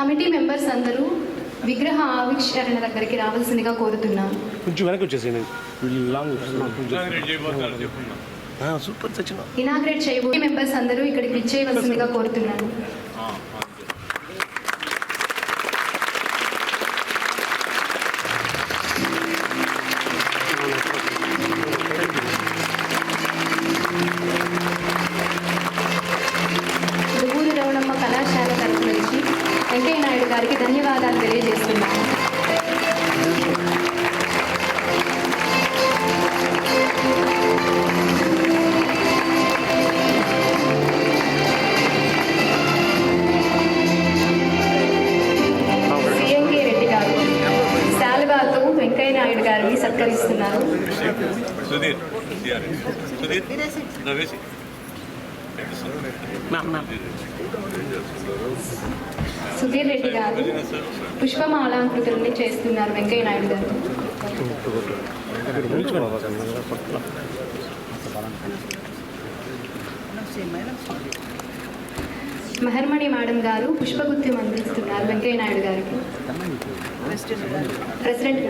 Committee members అందరూ విగ్రహ ఆవిష్కరణ దగ్గరికి రావాల్సిందిగా కోరుతున్నాను. కొంచెం వెనక్కి వచ్చేసేయండి. ఇనాగ్రేట్ చేయబోయే మెంబర్స్ అందరూ ఇక్కడికి విచ్చేయవలసిందిగా కోరుతున్నాను. దువ్వూరు రవణమ్మ కళాశాల తరఫు నుంచి వెంకయ్య నాయుడు గారికి ధన్యవాదాలు తెలియజేస్తున్నాను. సిఎంకే రెడ్డి గారు శాలువాతో వెంకయ్య నాయుడు గారిని సత్కరిస్తున్నారు. సుధీర్ రెడ్డి గారు పుష్పమాలాంకృతుల్ని చేస్తున్నారు వెంకయ్య నాయుడు గారు. మెహర్మణి మేడం గారు పుష్పగుత్యం అందిస్తున్నారు వెంకయ్య నాయుడు గారికి. ప్రెసిడెంట్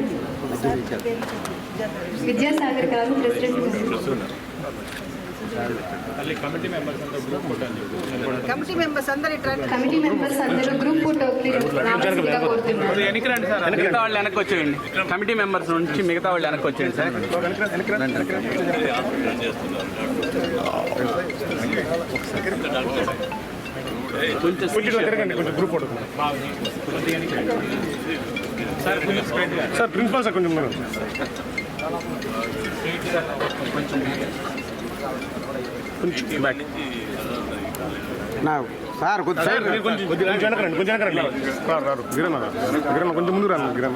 విద్యాసాగర్ గారు ప్రెసిడెంట్ కమిటీ మెంబర్స్ అందరూ గ్రూప్ ఫోటోకి రావాల్సిందిగా కోరుతున్నారు. మిగతా వాళ్ళు వెనక్కి వచ్చేయండి. కమిటీ మెంబర్స్ నుంచి మిగతా వాళ్ళు వెనక్కి వచ్చేయండి సార్. కొంచెం group photo sir. Principal sir కొంచెం బ్యాక్ సార్ కొంచెం వెనకరండి. కొంచెం వెనకరండి. రారు గిరణ కొంచెం ముందు రాను. గిరణ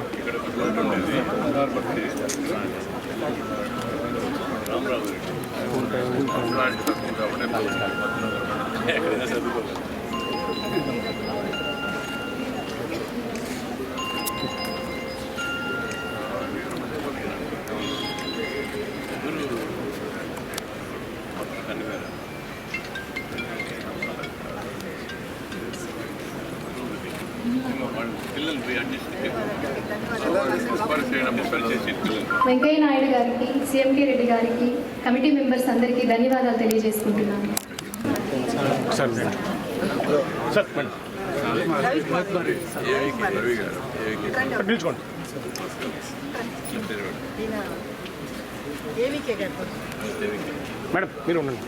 వెంకయ్య నాయుడు గారికి, సిఎంకే రెడ్డి గారికి, కమిటీ మెంబర్స్ అందరికీ ధన్యవాదాలు తెలియజేసుకుంటున్నాను. మేడం మీరు ఉండండి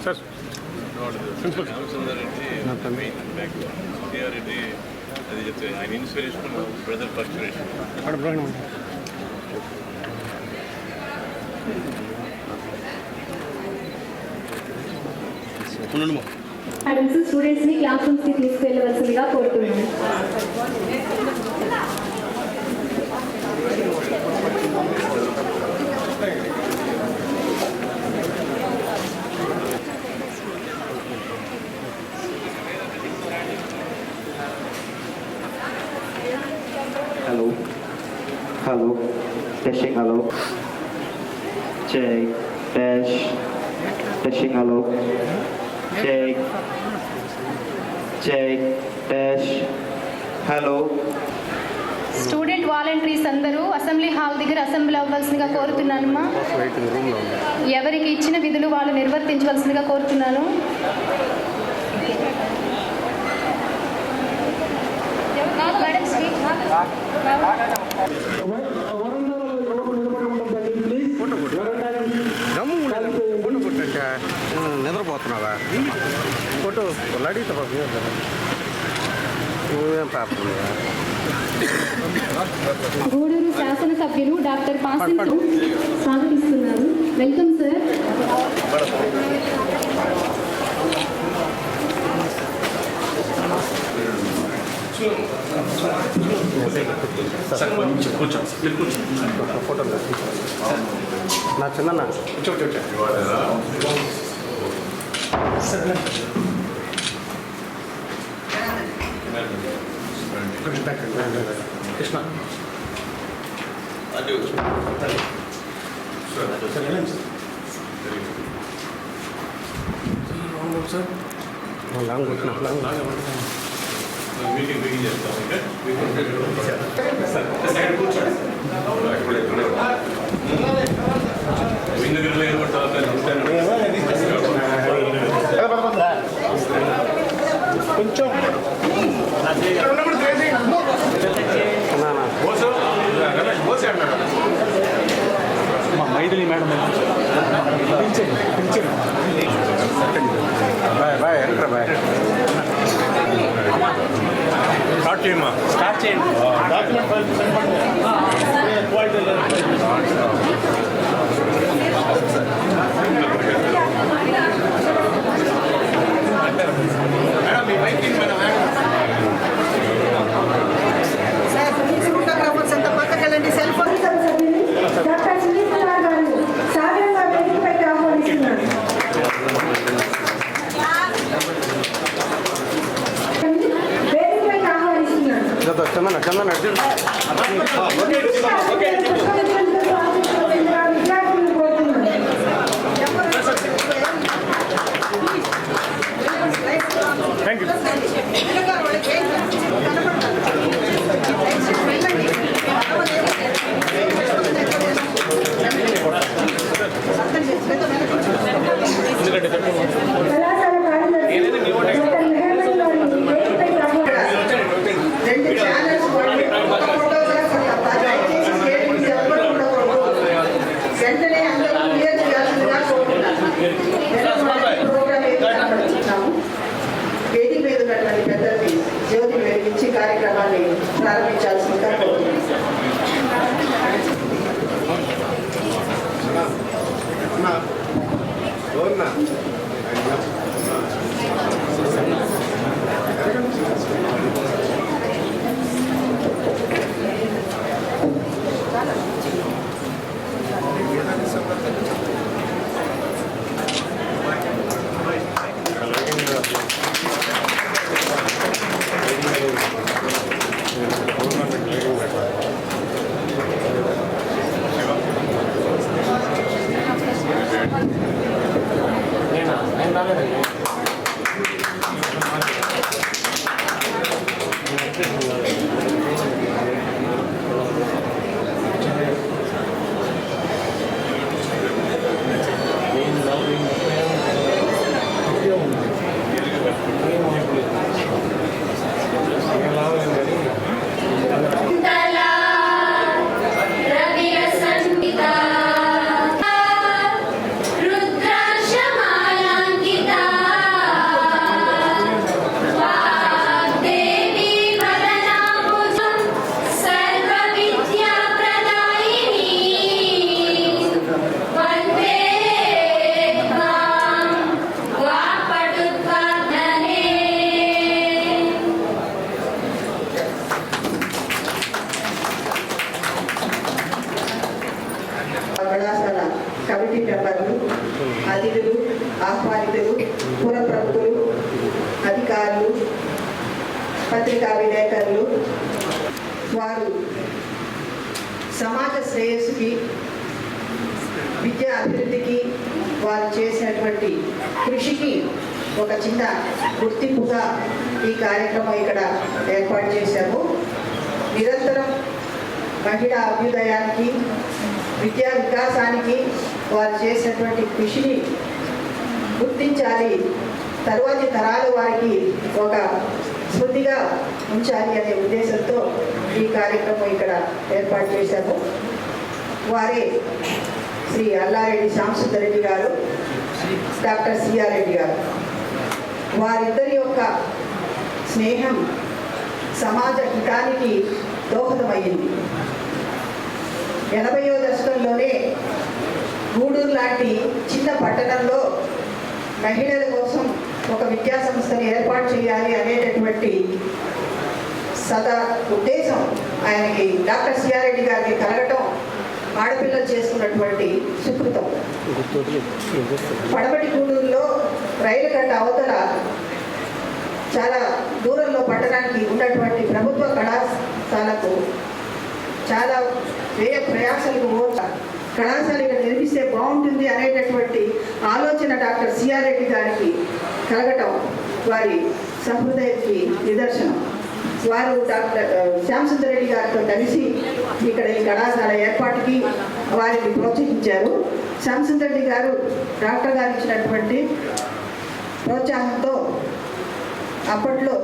సార్. అది చెప్తే ఆయన ఇన్స్పిరేషన్ బ్రదర్ పర్చురేషన్ స్టూడెంట్స్ ని క్లాస్ రూమ్స్ కి తీసుకెళ్లవలసిందిగా కోరుతున్నాను. Hello, testing hello, check, dash, testing hello, check, dash, hello. Student volunteers అందరూ అసెంబ్లీ హాల్ దగ్గర అసెంబ్లీ అవ్వాల్సిందిగా కోరుతున్నానమ్మా. ఎవరికి ఇచ్చిన విధులు వాళ్ళు నిర్వర్తించవలసిందిగా కోరుతున్నాను. నిద్రపోతున్నావా? ఫోటో అడిగితే గూడూరు శాసనసభ్యులు డాక్టర్ పాసింగ్ స్వాగతిస్తున్నారు. Welcome sir. ఫోటో నా చిన్న Krishna sir long meeting begin చేస్తాం. ఓకే విందు గిన్నెలు ఏర్పడతారు కొంచెం మైథిలి మేడం స్టార్ట్ చేయమ్మా. స్టార్ట్ చేయండి. డాక్యుమెంట్ ఫైల్ సెండ్ మేడం మీ మైథిలి మేడం ఫోటోగ్రాఫర్స్ అంతా పక్కకెళ్ళండి. Cell phone doctor Sunil Kumar garu సాగరంగా వేదికపైకి ఆహ్వానిస్తున్నారు. వేదికపైకి ఆహ్వానిస్తున్నారు. విద్యార్థులను కోరుతున్నారు. Thank you. కళాశాల కార్యదర్శి డాక్టర్ మెహమూద్ గారిని వేదికపైకి ఆహ్వానిస్తున్నారు. రెండు ఛానల్స్ వాడి ఫోటోగ్రాఫర్ తప్ప దయచేసి స్టేజ్ ఎవరు ఉండకూడదు. వెంటనే అందరూ క్లియర్ చేయాల్సిందిగా కోరుతున్నాను. ప్రోగ్రామ్ ఏది కనబడుతున్నాము. వేదిక మీద ఉన్నటువంటి పెద్దల్ని జ్యోతి వెలిగించి కార్యక్రమాన్ని ప్రారంభించాల్సిందిగా కోరుతున్నాను. కళాశాల కమిటీ మెంబర్లు, అతిథులు, ఆహ్వానితులు, పుర ప్రముఖులు, అధికారులు, పత్రికా విలేకరులు, వారు సమాజ శ్రేయస్సుకి, విద్యా అభివృద్ధికి వారు చేసినటువంటి కృషికి ఒక చిన్న గుర్తింపుగా ఈ కార్యక్రమం ఇక్కడ ఏర్పాటు చేశాము. నిరంతరం మహిళా అభ్యుదయానికి, విద్యా వికాసానికి వారు చేసినటువంటి కృషిని గుర్తించాలి, తరువాతి తరాల వారికి ఒక స్మృతిగా ఉంచాలి అనే ఉద్దేశంతో ఈ కార్యక్రమం ఇక్కడ ఏర్పాటు చేశాము. వారే శ్రీ అల్లారెడ్డి శాంసుందరెడ్డి గారు, డాక్టర్ సిఆర్ రెడ్డి గారు. వారిద్దరి యొక్క స్నేహం సమాజ హితానికి దోహదమయ్యింది. 80వ దశకంలోనే గూడూరు లాంటి చిన్న పట్టణంలో మహిళల కోసం ఒక విద్యా సంస్థని ఏర్పాటు చేయాలి అనేటటువంటి ఉద్దేశం ఆయనకి, డాక్టర్ సిఆర్ రెడ్డి గారికి కలగటం ఆడపిల్లలు చేసుకున్నటువంటి సుకృతం. పడమటి గూడూరులో రైలు గడ్డ అవతల చాలా దూరంలో పట్టణానికి ఉన్నటువంటి ప్రభుత్వ కళాశాలకు చాలా వ్యయ ప్రయాసాలకు కళాశాల ఇక్కడ నిర్మిస్తే బాగుంటుంది అనేటటువంటి ఆలోచన డాక్టర్ సిఆర్ రెడ్డి గారికి కలగటం వారి సహృదయకి నిదర్శనం. వారు డాక్టర్ శ్యామసుందర్ రెడ్డి గారితో కలిసి ఇక్కడ ఈ కళాశాల ఏర్పాటుకి వారిని ప్రోత్సహించారు. శ్యామసుందర్ రెడ్డి గారు డాక్టర్ గారు ఇచ్చినటువంటి ప్రోత్సాహంతో అప్పట్లో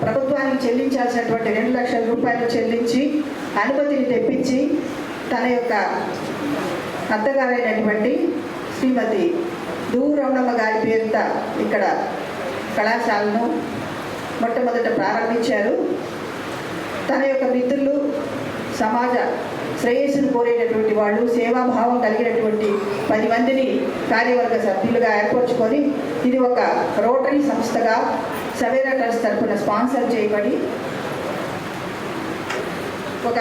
ప్రభుత్వానికి చెల్లించాల్సినటువంటి 2 లక్షల రూపాయలు చెల్లించి అనుమతిని తెప్పించి తన యొక్క అత్తగారైనటువంటి శ్రీమతి దూరవణమ్మ గారి పేరిట ఇక్కడ కళాశాలను మొట్టమొదట ప్రారంభించారు. తన యొక్క మిత్రులు సమాజ శ్రేయస్సును కోరేటటువంటి వాళ్ళు, సేవాభావం కలిగినటువంటి 10 మందిని కార్యవర్గ సభ్యులుగా ఏర్పరచుకొని ఇది ఒక రోటరీ సంస్థగా సవేరా ట్రస్ట్ తరఫున స్పాన్సర్ చేయబడి ఒక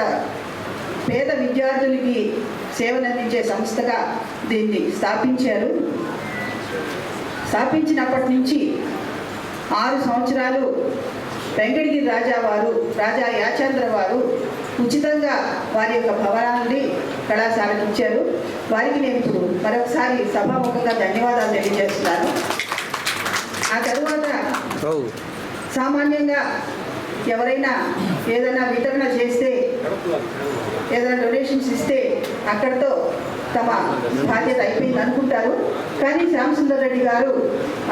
పేద విద్యార్థులకి సేవలందించే సంస్థగా దీన్ని స్థాపించారు. స్థాపించినప్పటి నుంచి 6 సంవత్సరాలు వెంకటగిరి రాజా యాచంద్ర వారు ఉచితంగా వారి యొక్క భవనాన్ని కళాశాలకు ఇచ్చారు. వారికి నేను ఇప్పుడు మరొకసారి సభాముఖంగా ధన్యవాదాలు తెలియజేస్తున్నాను. ఆ తరువాత సామాన్యంగా ఎవరైనా ఏదైనా వితరణ చేస్తే, ఏదైనా డొనేషన్స్ ఇస్తే అక్కడితో తమ బాధ్యత అయిపోయింది అనుకుంటారు. కానీ శ్యామసుందర్ రెడ్డి గారు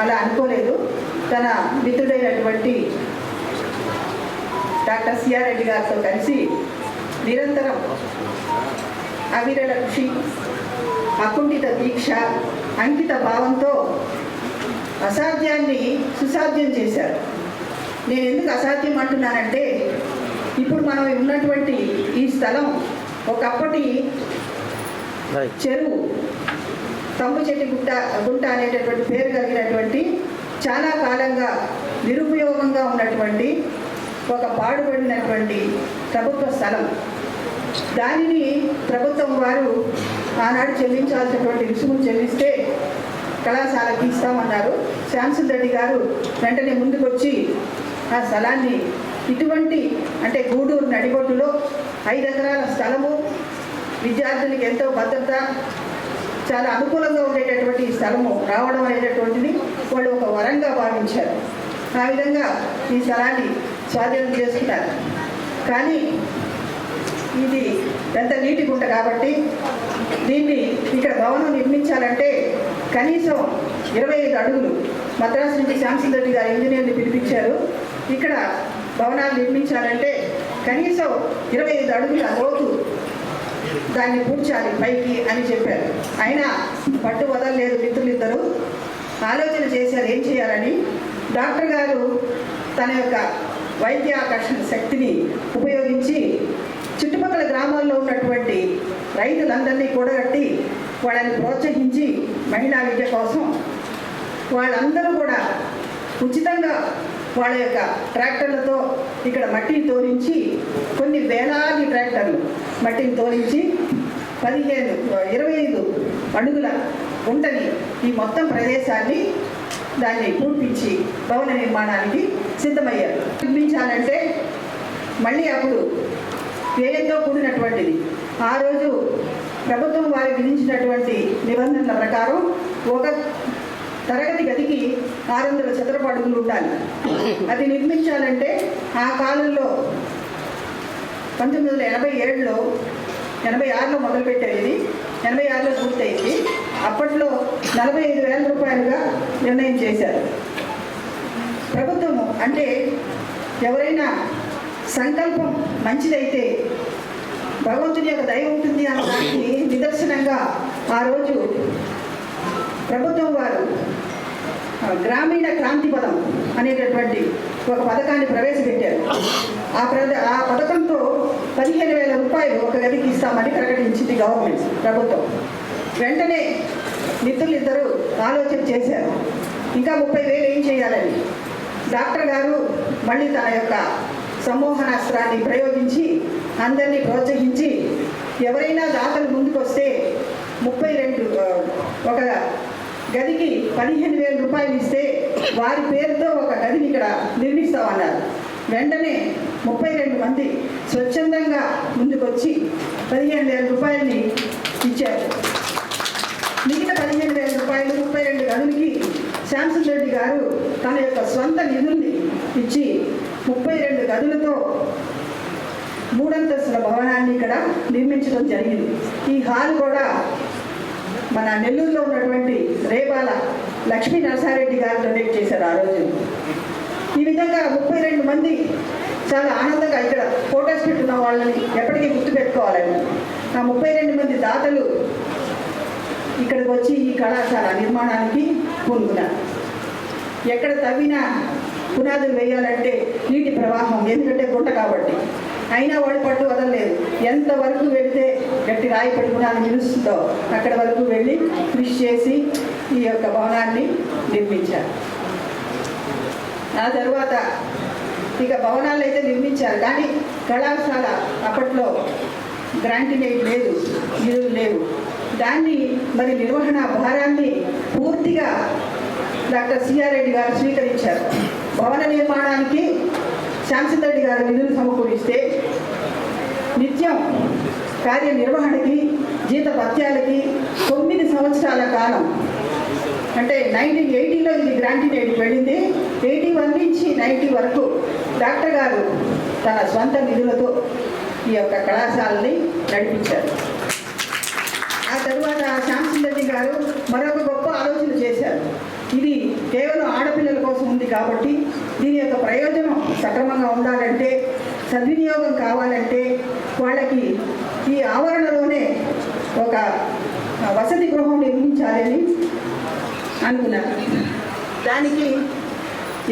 అలా అనుకోలేదు. తన మిత్రుడైనటువంటి డాక్టర్ సిఆర్ రెడ్డి గారితో కలిసి నిరంతరం అవిరళ కృషి, అకుంఠిత దీక్ష, అంకిత భావంతో అసాధ్యాన్ని సుసాధ్యం చేశారు. నేను ఎందుకు అసాధ్యం అంటున్నానంటే, ఇప్పుడు మనం ఉన్నటువంటి ఈ స్థలం ఒకప్పటి చెరువు, తంపుచెట్టి గుంట అనేటటువంటి పేరు కలిగినటువంటి చాలా కాలంగా నిరుపయోగంగా ఉన్నటువంటి ఒక పాడుబడినటువంటి ప్రభుత్వ స్థలం. దానిని ప్రభుత్వం వారు ఆనాడు చెల్లించాల్సినటువంటి రుసుములు చెల్లిస్తే కళాశాలకి ఇస్తామన్నారు. శ్యామసుందర్ రెడ్డి గారు వెంటనే ముందుకొచ్చి ఆ స్థలాన్ని ఇటువంటి అంటే గూడూరు నడిబొడ్డులో 5 ఎకరాల స్థలము, విద్యార్థులకి ఎంతో భద్రత, చాలా అనుకూలంగా ఉండేటటువంటి స్థలము రావడం అనేటటువంటిది వాళ్ళు ఒక వరంగా భావించారు. ఆ విధంగా ఈ స్థలాన్ని స్వాధీనం చేసుకున్నారు. కానీ ఇది ఎంత నీటి గుంట కాబట్టి దీన్ని ఇక్కడ భవనం నిర్మించాలంటే కనీసం 25 అడుగులు మద్రాసు నుంచి శ్యామసుందర్ రెడ్డి గారు ఇంజనీర్ని పిలిపించారు. ఇక్కడ భవనాలు నిర్మించాలంటే కనీసం 25 అడుగుల లోతు దాన్ని పూడ్చాలి పైకి అని చెప్పారు. అయినా పట్టు వదలలేదు మిత్రులిద్దరూ. ఆలోచన చేశారు ఏం చేయాలని. డాక్టర్ గారు తన యొక్క వైద్య ఆకర్షణ శక్తిని ఉపయోగించి చుట్టుపక్కల గ్రామాల్లో ఉన్నటువంటి రైతులందరినీ కూడగట్టి వాళ్ళని ప్రోత్సహించి మహిళా విద్య కోసం వాళ్ళందరూ కూడా ఉచితంగా వాళ్ళ యొక్క ట్రాక్టర్లతో ఇక్కడ మట్టిని తోలించి, కొన్ని వేలాది ట్రాక్టర్లు మట్టిని తోలించి 25 అడుగుల గుంటని ఈ మొత్తం ప్రదేశాన్ని దాన్ని పూర్పించి భవన నిర్మాణానికి సిద్ధమయ్యారు. నిర్మించాలంటే మళ్ళీ అప్పుడు వ్యయంతో కూడినటువంటిది. ఆ రోజు ప్రభుత్వం వారు విధించినటువంటి నిబంధనల ప్రకారం ఒక తరగతి గదికి 600 చదరపు అడుగులు ఉండాలి. అది నిర్మించాలంటే ఆ కాలంలో 1987లో 86లో మొదలుపెట్టారు. ఇది 86లో పూర్తయింది. అప్పట్లో 45,000 రూపాయలుగా నిర్ణయం చేశారు ప్రభుత్వము. అంటే ఎవరైనా సంకల్పం మంచిదైతే భగవంతుని యొక్క దయ ఉంటుంది అన్నదానికి నిదర్శనంగా ఆ రోజు ప్రభుత్వం వారు గ్రామీణ క్రాంతి పదం అనేటటువంటి ఒక పథకాన్ని ప్రవేశపెట్టారు. ఆ పథకంతో 15,000 రూపాయలు ఒక గదికి ఇస్తామని ప్రకటించింది గవర్నమెంట్ ప్రభుత్వం. వెంటనే మిత్రులిద్దరూ ఆలోచన చేశారు, ఇంకా 30,000 ఏం చేయాలని. డాక్టర్ గారు మళ్ళీ తన యొక్క సమ్మోహనాస్త్రాన్ని ప్రయోగించి అందరినీ ప్రోత్సహించి ఎవరైనా దాతలు ముందుకు వస్తే 32 ఒక గదికి 15,000 రూపాయలు ఇస్తే వారి పేరుతో ఒక గదిని ఇక్కడ నిర్మిస్తామన్నారు. వెంటనే 32 మంది స్వచ్ఛందంగా ముందుకొచ్చి 15,000 రూపాయలని ఇచ్చారు. మిగతా 15,000 రూపాయలు 32 గదులకి శాంసన్ రెడ్డి గారు తన యొక్క స్వంత నిధుల్ని ఇచ్చి 32 గదులతో 3 అంతస్తుల భవనాన్ని ఇక్కడ నిర్మించడం జరిగింది. ఈ హాల్ కూడా మన నెల్లూరులో ఉన్నటువంటి రేపాల లక్ష్మీ నరసారెడ్డి గారు డొనేట్ చేశారు ఆ రోజు. ఈ విధంగా 32 మంది చాలా ఆనందంగా ఇక్కడ ఫోటోస్ పెట్టున్న వాళ్ళని ఎప్పటికీ గుర్తుపెట్టుకోవాలని ఆ 32 మంది దాతలు ఇక్కడికి వచ్చి ఈ కళాశాల నిర్మాణానికి పూనుకున్నారు. ఎక్కడ తవ్వినా పునాదులు వేయాలంటే నీటి ప్రవాహం, ఎందుకంటే గుంట కాబట్టి, అయినా వాడు పట్టు వదలలేదు. ఎంతవరకు వెళితే గట్టి రాయి పడి పునాది నిలుస్తుందో అక్కడ వరకు వెళ్ళి కృషి చేసి ఈ యొక్క భవనాన్ని నిర్మించారు. ఆ తర్వాత ఇక భవనాలు అయితే నిర్మించారు, కానీ కళాశాల అప్పట్లో గ్రాంటింగ్ ఎయిడ్ లేదు, నిధులు లేవు. దాన్ని మరి నిర్వహణ భారాన్ని పూర్తిగా డాక్టర్ సిఆర్ రెడ్డి గారు స్వీకరించారు. భవన నిర్మాణానికి శాంసన్ రెడ్డి గారు నిధులు సమకూరిస్తే నిత్యం కార్యనిర్వహణకి జీత భత్యాలకి 9 సంవత్సరాల కాలం, అంటే 1980లో ఇది గ్రాంటింగ్ ఎయిడ్కి వెళ్ళింది. 81 నుంచి 90 వరకు డాక్టర్ గారు తన స్వంత నిధులతో ఈ యొక్క కళాశాలని నడిపించారు. ఆ తరువాత శాంసన్ రెడ్డి గారు మరొక గొప్ప ఆలోచన చేశారు. ఇది కేవలం ఆడపిల్లల కోసం ఉంది కాబట్టి దీని యొక్క ప్రయోజనం సక్రమంగా ఉండాలంటే, సద్వినియోగం కావాలంటే వాళ్ళకి ఈ ఆవరణలోనే ఒక వసతి గృహం నిర్మించాలని అనుకున్నారు. దానికి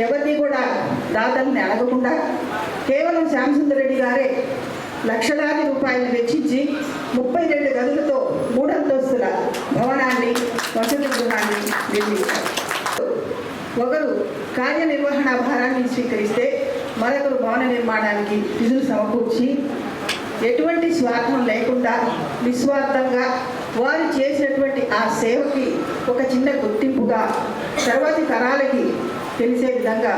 ఎవరిని కూడా దాతల్ని అడగకుండా కేవలం శాంసన్ రెడ్డి గారే లక్షలాది రూపాయలు వెచ్చించి 32 గదులతో 3 అంతస్తుల భవనాన్ని, వసతి గృహాన్ని నిర్మించారు. ఒకరు కార్యనిర్వహణ భారాన్ని స్వీకరిస్తే మరొకరు భవన నిర్మాణానికి నిధులు సమకూర్చి ఎటువంటి స్వార్థం లేకుండా నిస్వార్థంగా వారు చేసినటువంటి ఆ సేవకి ఒక చిన్న గుర్తింపుగా తర్వాతి తరాలకి తెలిసే విధంగా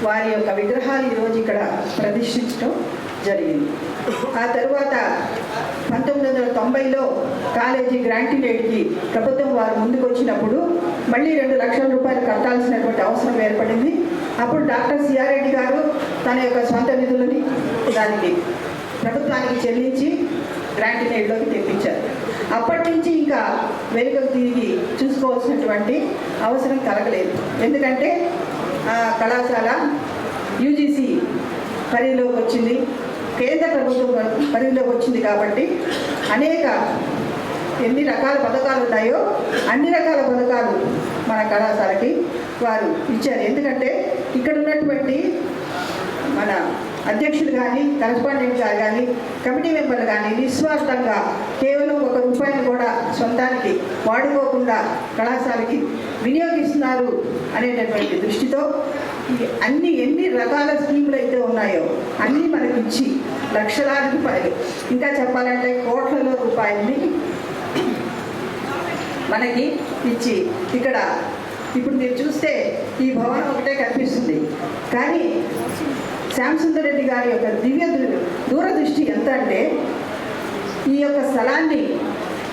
వారి యొక్క విగ్రహాలు ఈరోజు ఇక్కడ ప్రతిష్ఠించడం జరిగింది. ఆ తరువాత 1990లో కాలేజీ గ్రాంటింగ్ ఎయిడ్కి ప్రభుత్వం వారు ముందుకు వచ్చినప్పుడు మళ్ళీ 2 లక్షల రూపాయలు కట్టాల్సినటువంటి అవసరం ఏర్పడింది. అప్పుడు డాక్టర్ సిఆర్ రెడ్డి గారు తన యొక్క సొంత నిధులని దానికి ప్రభుత్వానికి చెల్లించి గ్రాంటింగ్ ఎయిడ్లోకి తెప్పించారు. అప్పటి నుంచి ఇంకా వెనుకకు తిరిగి చూసుకోవాల్సినటువంటి అవసరం కలగలేదు. ఎందుకంటే ఆ కళాశాల యూజీసీ పరిధిలోకి వచ్చింది, కేంద్ర ప్రభుత్వం పరిధిలోకి వచ్చింది కాబట్టి అనేక ఎన్ని రకాల పథకాలు ఉన్నాయో అన్ని రకాల పథకాలు మన కళాశాలకి వారు ఇచ్చారు. ఎందుకంటే ఇక్కడ ఉన్నటువంటి మన అధ్యక్షులు కానీ, కరెస్పాండెంట్ గారు కానీ, కమిటీ మెంబర్లు కానీ నిస్వార్థంగా కేవలం 1 రూపాయిని కూడా సొంతానికి వాడుకోకుండా కళాశాలకి వినియోగిస్తున్నారు అనేటటువంటి దృష్టితో ఎన్ని రకాల స్కీములు అయితే ఉన్నాయో అన్నీ మనకి ఇచ్చి లక్షలాది రూపాయలు, ఇంకా చెప్పాలంటే కోట్లలో రూపాయలని మనకి ఇచ్చి ఇక్కడ ఇప్పుడు మీరు చూస్తే ఈ భవనం ఒకటే కనిపిస్తుంది, కానీ శాంసన్ రెడ్డి గారి యొక్క దివ్య దూరదృష్టి ఎంత అంటే ఈ యొక్క స్థలాన్ని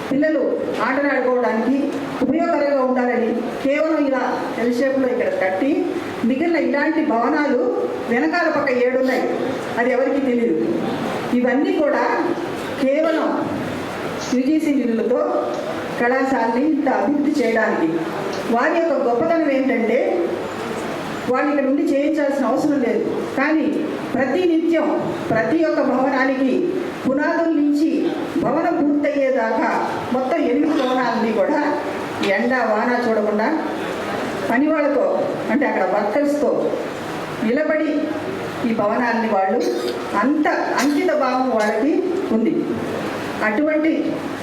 పిల్లలు ఆటలాడుకోవడానికి ఉపయోగకరంగా ఉండాలని కేవలం ఇలా ఎల్ షేప్లో ఇక్కడ కట్టి మిగిలిన ఇలాంటి భవనాలు వెనకాల పక్క 7 ఉన్నాయి, అది ఎవరికి తెలియదు. ఇవన్నీ కూడా కేవలం యూజీసీ నిధులతో కళాశాలని ఇంత అభివృద్ధి చేయడానికి. వారి యొక్క గొప్పతనం ఏంటంటే వాళ్ళు ఇక్కడ ఉండి చేయించాల్సిన అవసరం లేదు, కానీ ప్రతి నిత్యం ప్రతి ఒక్క భవనానికి పునాదుల నుంచి భవనం పూర్తయ్యేదాకా మొత్తం 8 భవనాలని కూడా ఎండ వాన చూడకుండా పనివాళ్ళతో, అంటే అక్కడ వర్కర్స్తో నిలబడి ఈ భవనాన్ని వాళ్ళు అంత అంకిత భావం వాళ్ళకి ఉంది. అటువంటి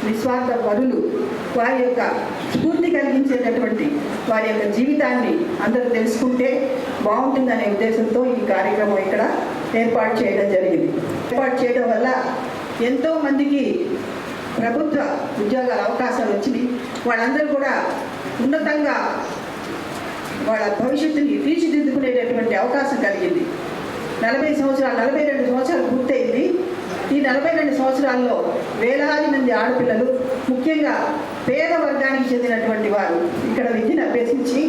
నిస్వార్థ పరులు వారి యొక్క స్ఫూర్తి కలిగించేటటువంటి వారి యొక్క జీవితాన్ని అందరూ తెలుసుకుంటే బాగుంటుందనే ఉద్దేశంతో ఈ కార్యక్రమం ఇక్కడ ఏర్పాటు చేయడం జరిగింది. ఏర్పాటు చేయడం వల్ల ఎంతోమందికి ప్రభుత్వ ఉద్యోగాల అవకాశాలు వచ్చినాయి. వాళ్ళందరూ కూడా ఉన్నతంగా వాళ్ళ భవిష్యత్తుని తీర్చిదిద్దుకునేటటువంటి అవకాశం కలిగింది. 42 సంవత్సరాలు పూర్తయింది. ఈ 42 సంవత్సరాల్లో వేలాది మంది ఆడపిల్లలు, ముఖ్యంగా పేద వర్గానికి చెందినటువంటి వారు ఇక్కడ విద్యను అభ్యసించి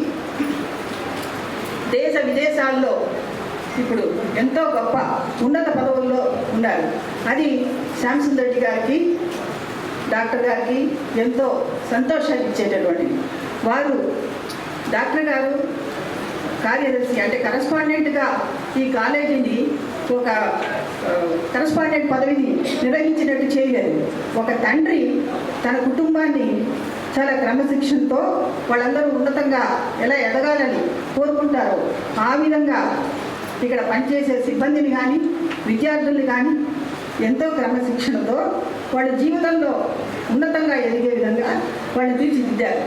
దేశ విదేశాల్లో ఇప్పుడు ఎంతో గొప్ప ఉన్నత పదవుల్లో ఉన్నారు. అది శ్యామ్ రెడ్డి గారికి, డాక్టర్ గారికి ఎంతో సంతోషాన్ని ఇచ్చేటటువంటిది. వారు డాక్టర్ గారు కార్యదర్శి అంటే కరస్పాండెంట్గా ఈ కాలేజీని ఒక కరస్పాండెంట్ పదవిని నిర్వహించినట్టు చేయలేదు. ఒక తండ్రి తన కుటుంబాన్ని చాలా క్రమశిక్షణతో వాళ్ళందరూ ఉన్నతంగా ఎలా ఎదగాలని కోరుకుంటారో ఆ విధంగా ఇక్కడ పనిచేసే సిబ్బందిని కానీ విద్యార్థుల్ని కానీ ఎంతో క్రమశిక్షణతో వాళ్ళ జీవితంలో ఉన్నతంగా ఎదిగే విధంగా వాళ్ళు తీర్చిదిద్దారు.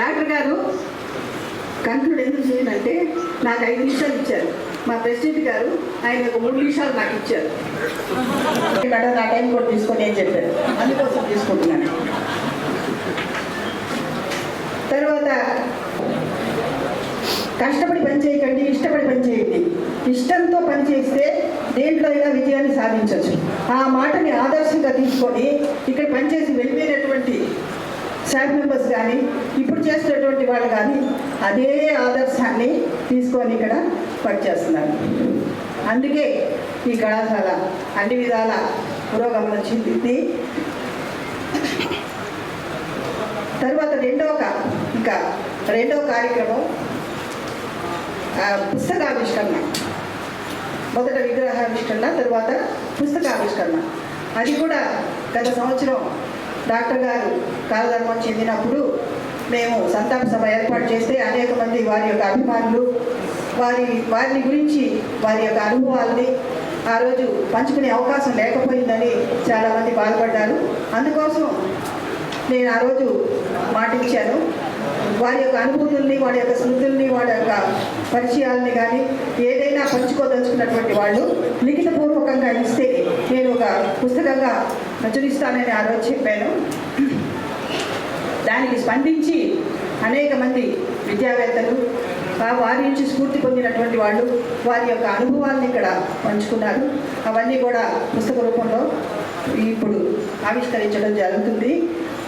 డాక్టర్ గారు కంక్లూడ్ ఎందుకు చేయాలంటే నాకు 5 నిమిషాలు ఇచ్చారు. మా ప్రెసిడెంట్ గారు ఆయన ఒక 3 నిమిషాలు నాకు ఇచ్చారు. మేడం నా టైం కూడా తీసుకొని ఏం చెప్పారు, అందుకోసం తీసుకుంటున్నాను. తర్వాత కష్టపడి పనిచేయకండి, ఇష్టపడి పనిచేయండి. ఇష్టంతో పనిచేస్తే దేంట్లో అయినా విజయాన్ని సాధించవచ్చు. ఆ మాటని ఆదర్శంగా తీసుకొని ఇక్కడ పనిచేసి వెళ్ళిపోయినటువంటి స్టాఫ్ మెంబర్స్ కానీ ఇప్పుడు చేస్తున్నటువంటి వాళ్ళు కానీ అదే ఆదర్శాన్ని తీసుకొని ఇక్కడ పనిచేస్తున్నారు. అందుకే ఈ కళాశాల అన్ని విధాల పురోగమనం చెందింది. తర్వాత రెండో కార్యక్రమం పుస్తకావిష్కరణ. మొదట విగ్రహావిష్కరణ, తర్వాత పుస్తకావిష్కరణ. అది కూడా గత సంవత్సరం డాక్టర్ గారు కాలధర్మం చెందినప్పుడు మేము సంతాప సభ ఏర్పాటు చేస్తే అనేక మంది వారి యొక్క అభిమానులు వారిని గురించి వారి యొక్క అనుభవాల్ని ఆ రోజు పంచుకునే అవకాశం లేకపోయిందని చాలామంది బాధపడ్డారు. అందుకోసం నేను ఆ రోజు మాటిచ్చాను. వారి యొక్క అనుభూతుల్ని, వారి యొక్క స్మృతుల్ని, వారి యొక్క పరిచయాలని కానీ ఏదైనా పంచుకోదలుచుకున్నటువంటి వాళ్ళు లిఖితపూర్వకంగా ఇస్తే నేను ఒక పుస్తకంగా ప్రచురిస్తానని ఆ రోజు చెప్పాను. దానికి స్పందించి అనేక మంది విద్యావేత్తలు వారి నుంచి స్ఫూర్తి పొందినటువంటి వాళ్ళు వారి యొక్క అనుభవాలను ఇక్కడ పంచుకున్నారు. అవన్నీ కూడా పుస్తక రూపంలో ఇప్పుడు ఆవిష్కరించడం జరుగుతుంది.